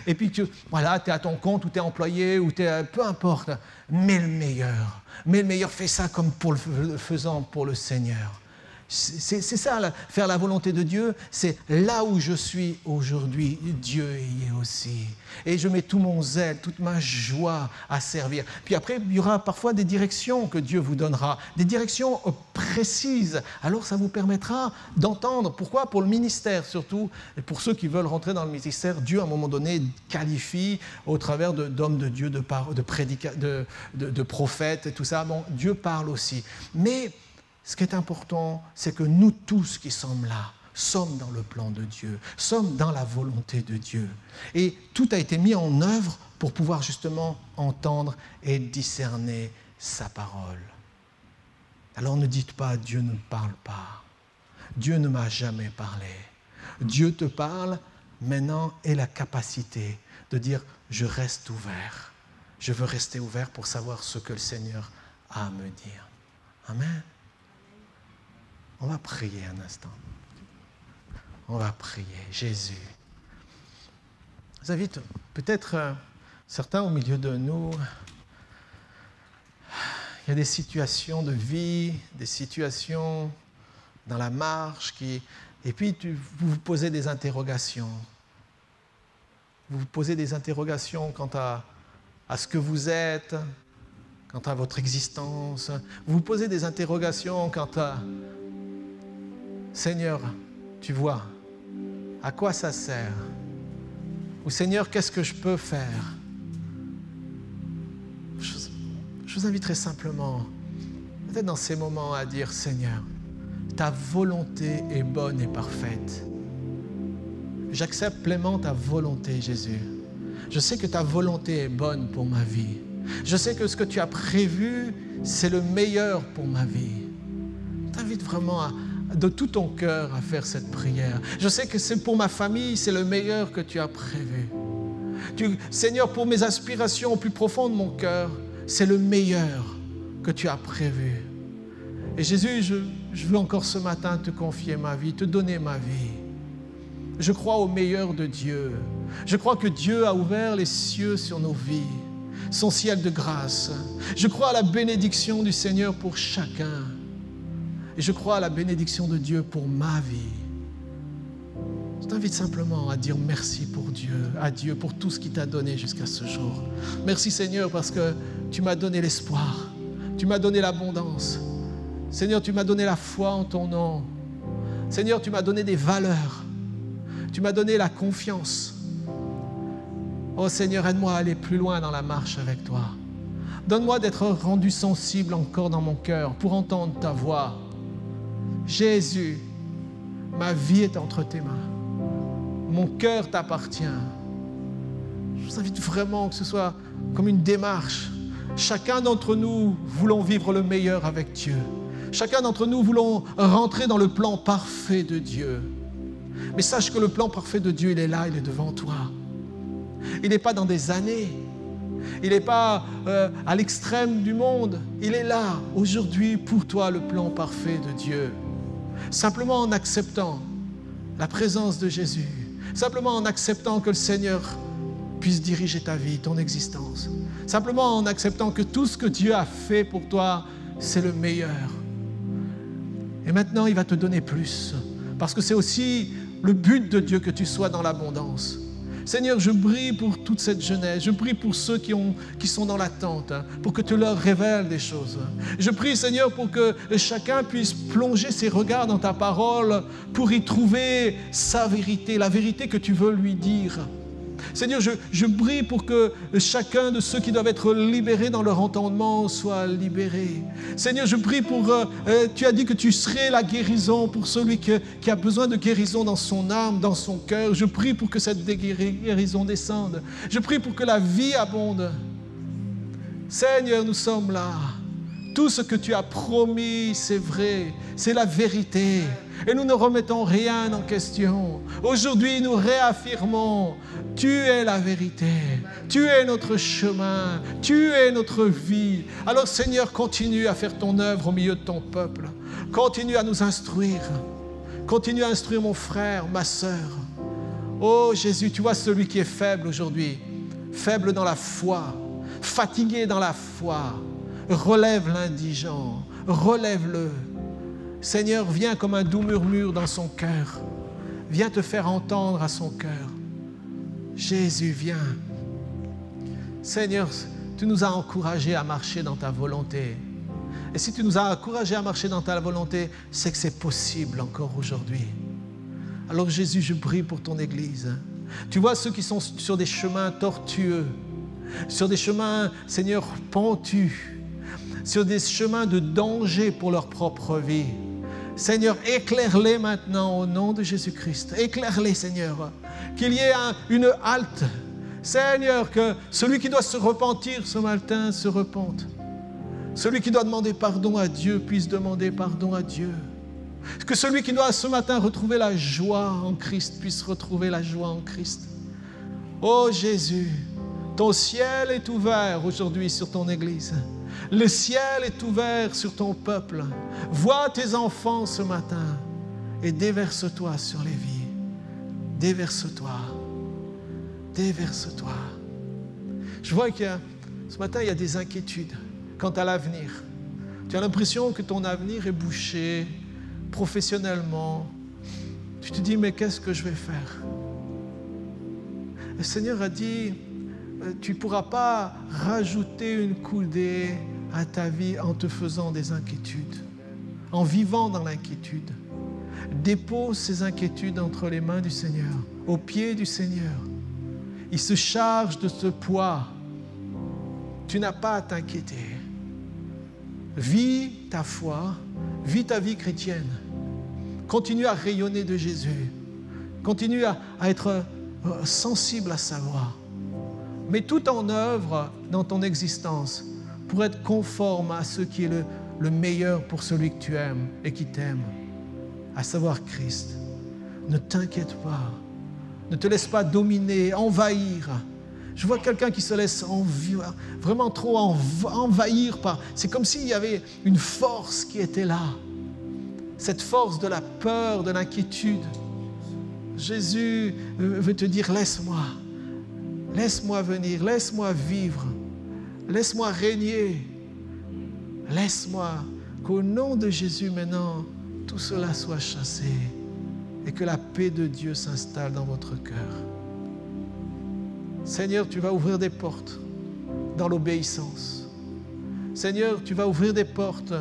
et puis tu es à ton compte, ou tu es employé, ou peu importe, mets le meilleur, fais ça comme faisant pour le Seigneur. C'est ça, faire la volonté de Dieu, c'est là où je suis aujourd'hui, Dieu y est aussi. Et je mets tout mon zèle, toute ma joie à servir. Puis après, il y aura parfois des directions que Dieu vous donnera, des directions précises. Alors ça vous permettra d'entendre. Pourquoi ? Pour le ministère surtout, et pour ceux qui veulent rentrer dans le ministère, Dieu à un moment donné qualifie au travers d'hommes de Dieu, de prophètes et tout ça. Bon, Dieu parle aussi. Mais ce qui est important, c'est que nous tous qui sommes là, sommes dans le plan de Dieu, sommes dans la volonté de Dieu. Et tout a été mis en œuvre pour pouvoir justement entendre et discerner sa parole. Alors ne dites pas « Dieu ne parle pas ». Dieu ne m'a jamais parlé. Dieu te parle maintenant et la capacité de dire « je reste ouvert ». Je veux rester ouvert pour savoir ce que le Seigneur a à me dire. Amen. On va prier un instant. On va prier. Jésus. Je vous invite, peut-être certains au milieu de nous, il y a des situations de vie, des situations dans la marche et puis vous vous posez des interrogations. Vous vous posez des interrogations quant à ce que vous êtes, quant à votre existence. Vous vous posez des interrogations quant à Seigneur, tu vois, à quoi ça sert? Ou Seigneur, qu'est-ce que je peux faire? Je vous inviterai simplement, peut-être dans ces moments, à dire Seigneur, ta volonté est bonne et parfaite. J'accepte pleinement ta volonté, Jésus. Je sais que ta volonté est bonne pour ma vie. Je sais que ce que tu as prévu, c'est le meilleur pour ma vie. Je t'invite vraiment de tout ton cœur à faire cette prière. Je sais que c'est pour ma famille, c'est le meilleur que tu as prévu. Seigneur, pour mes aspirations au plus profond de mon cœur, c'est le meilleur que tu as prévu. Et Jésus, je veux encore ce matin te confier ma vie, te donner ma vie. Je crois au meilleur de Dieu. Je crois que Dieu a ouvert les cieux sur nos vies, son ciel de grâce. Je crois à la bénédiction du Seigneur pour chacun. Et je crois à la bénédiction de Dieu pour ma vie. Je t'invite simplement à dire merci pour Dieu, à Dieu pour tout ce qu'il t'a donné jusqu'à ce jour. Merci Seigneur parce que tu m'as donné l'espoir, tu m'as donné l'abondance. Seigneur, tu m'as donné la foi en ton nom. Seigneur, tu m'as donné des valeurs. Tu m'as donné la confiance. Oh Seigneur, aide-moi à aller plus loin dans la marche avec toi. Donne-moi d'être rendu sensible encore dans mon cœur pour entendre ta voix. Jésus, ma vie est entre tes mains. Mon cœur t'appartient. Je vous invite vraiment que ce soit comme une démarche. Chacun d'entre nous voulons vivre le meilleur avec Dieu. Chacun d'entre nous voulons rentrer dans le plan parfait de Dieu. Mais sache que le plan parfait de Dieu, il est là, il est devant toi. Il n'est pas dans des années. Il n'est pas à l'extrême du monde. Il est là, aujourd'hui, pour toi, le plan parfait de Dieu. Simplement en acceptant la présence de Jésus. Simplement en acceptant que le Seigneur puisse diriger ta vie, ton existence. Simplement en acceptant que tout ce que Dieu a fait pour toi, c'est le meilleur. Et maintenant, il va te donner plus. Parce que c'est aussi le but de Dieu que tu sois dans l'abondance. Seigneur, je prie pour toute cette jeunesse, je prie pour ceux qui sont dans l'attente, pour que tu leur révèles des choses. Je prie, Seigneur, pour que chacun puisse plonger ses regards dans ta parole pour y trouver sa vérité, la vérité que tu veux lui dire. Seigneur, je prie pour que chacun de ceux qui doivent être libérés dans leur entendement soit libéré. Seigneur, je prie pour... tu as dit que tu serais la guérison pour celui qui a besoin de guérison dans son âme, dans son cœur. Je prie pour que cette guérison descende. Je prie pour que la vie abonde. Seigneur, nous sommes là. Tout ce que tu as promis, c'est vrai. C'est la vérité. Et nous ne remettons rien en question. Aujourd'hui, nous réaffirmons, tu es la vérité, tu es notre chemin, tu es notre vie. Alors Seigneur, continue à faire ton œuvre au milieu de ton peuple. Continue à nous instruire. Continue à instruire mon frère, ma sœur. Oh Jésus, tu vois celui qui est faible aujourd'hui, faible dans la foi, fatigué dans la foi. Relève l'indigent, relève-le. Seigneur, viens comme un doux murmure dans son cœur. Viens te faire entendre à son cœur. Jésus, viens. Seigneur, tu nous as encouragés à marcher dans ta volonté. Et si tu nous as encouragés à marcher dans ta volonté, c'est que c'est possible encore aujourd'hui. Alors Jésus, je prie pour ton Église. Tu vois ceux qui sont sur des chemins tortueux, sur des chemins, Seigneur, pentus, sur des chemins de danger pour leur propre vie. Seigneur, éclaire-les maintenant au nom de Jésus-Christ. Éclaire-les, Seigneur. Qu'il y ait une halte. Seigneur, que celui qui doit se repentir ce matin se repente. Celui qui doit demander pardon à Dieu puisse demander pardon à Dieu. Que celui qui doit ce matin retrouver la joie en Christ puisse retrouver la joie en Christ. Oh Jésus, ton ciel est ouvert aujourd'hui sur ton Église. Le ciel est ouvert sur ton peuple. Vois tes enfants ce matin et déverse-toi sur les vies. Déverse-toi. Déverse-toi. Je vois que ce matin, il y a des inquiétudes quant à l'avenir. Tu as l'impression que ton avenir est bouché professionnellement. Tu te dis, mais qu'est-ce que je vais faire? Le Seigneur a dit, tu ne pourras pas rajouter une coudée à ta vie en te faisant des inquiétudes, en vivant dans l'inquiétude. Dépose ces inquiétudes entre les mains du Seigneur, aux pieds du Seigneur. Il se charge de ce poids. Tu n'as pas à t'inquiéter. Vis ta foi, vis ta vie chrétienne. Continue à rayonner de Jésus. Continue à être sensible à sa voix. Mets tout en œuvre dans ton existence pour être conforme à ce qui est le meilleur pour celui que tu aimes et qui t'aime, à savoir Christ. Ne t'inquiète pas. Ne te laisse pas dominer, envahir. Je vois quelqu'un qui se laisse vraiment trop envahir par... C'est comme s'il y avait une force qui était là. Cette force de la peur, de l'inquiétude. Jésus veut te dire, laisse-moi. Laisse-moi venir, laisse-moi vivre. Laisse-moi régner. Laisse-moi qu'au nom de Jésus maintenant, tout cela soit chassé et que la paix de Dieu s'installe dans votre cœur. Seigneur, tu vas ouvrir des portes dans l'obéissance. Seigneur, tu vas ouvrir des portes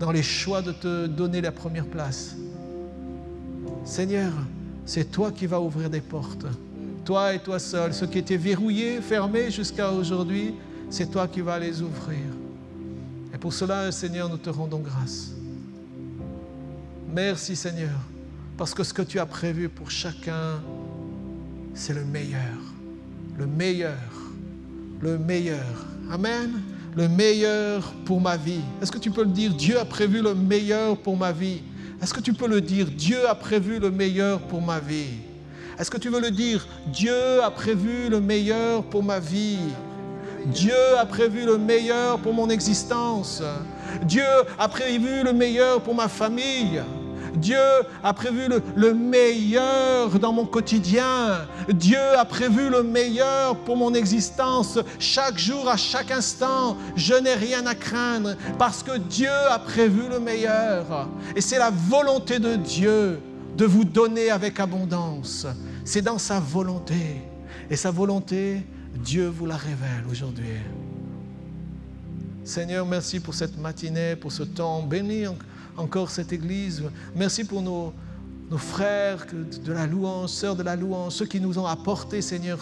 dans les choix de te donner la première place. Seigneur, c'est toi qui vas ouvrir des portes. Toi et toi seul. Ce qui était verrouillé, fermé jusqu'à aujourd'hui, c'est toi qui vas les ouvrir. Et pour cela, Seigneur, nous te rendons grâce. Merci, Seigneur, parce que ce que tu as prévu pour chacun, c'est le meilleur. Le meilleur. Le meilleur. Amen. Le meilleur pour ma vie. Est-ce que tu peux le dire? Dieu a prévu le meilleur pour ma vie. Est-ce que tu peux le dire? Dieu a prévu le meilleur pour ma vie. Est-ce que tu veux le dire? Dieu a prévu le meilleur pour ma vie. Dieu a prévu le meilleur pour mon existence. Dieu a prévu le meilleur pour ma famille. Dieu a prévu le meilleur dans mon quotidien. Dieu a prévu le meilleur pour mon existence. Chaque jour, à chaque instant, je n'ai rien à craindre parce que Dieu a prévu le meilleur. Et c'est la volonté de Dieu de vous donner avec abondance. C'est dans sa volonté. Et sa volonté, Dieu vous la révèle aujourd'hui. Seigneur, merci pour cette matinée, pour ce temps. Bénis encore cette Église. Merci pour nos frères de la louange, sœurs de la louange, ceux qui nous ont apporté, Seigneur,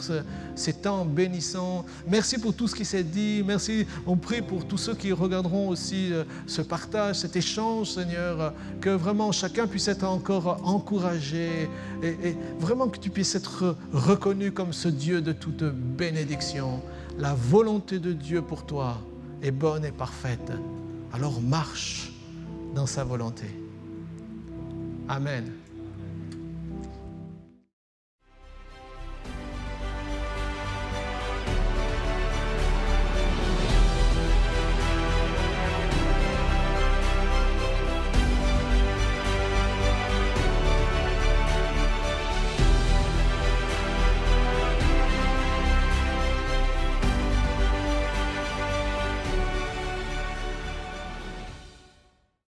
ces temps bénissants. Merci pour tout ce qui s'est dit. Merci, on prie pour tous ceux qui regarderont aussi ce partage, cet échange, Seigneur, que vraiment chacun puisse être encore encouragé et vraiment que tu puisses être reconnu comme ce Dieu de toute bénédiction. La volonté de Dieu pour toi est bonne et parfaite. Alors marche dans sa volonté. Amen.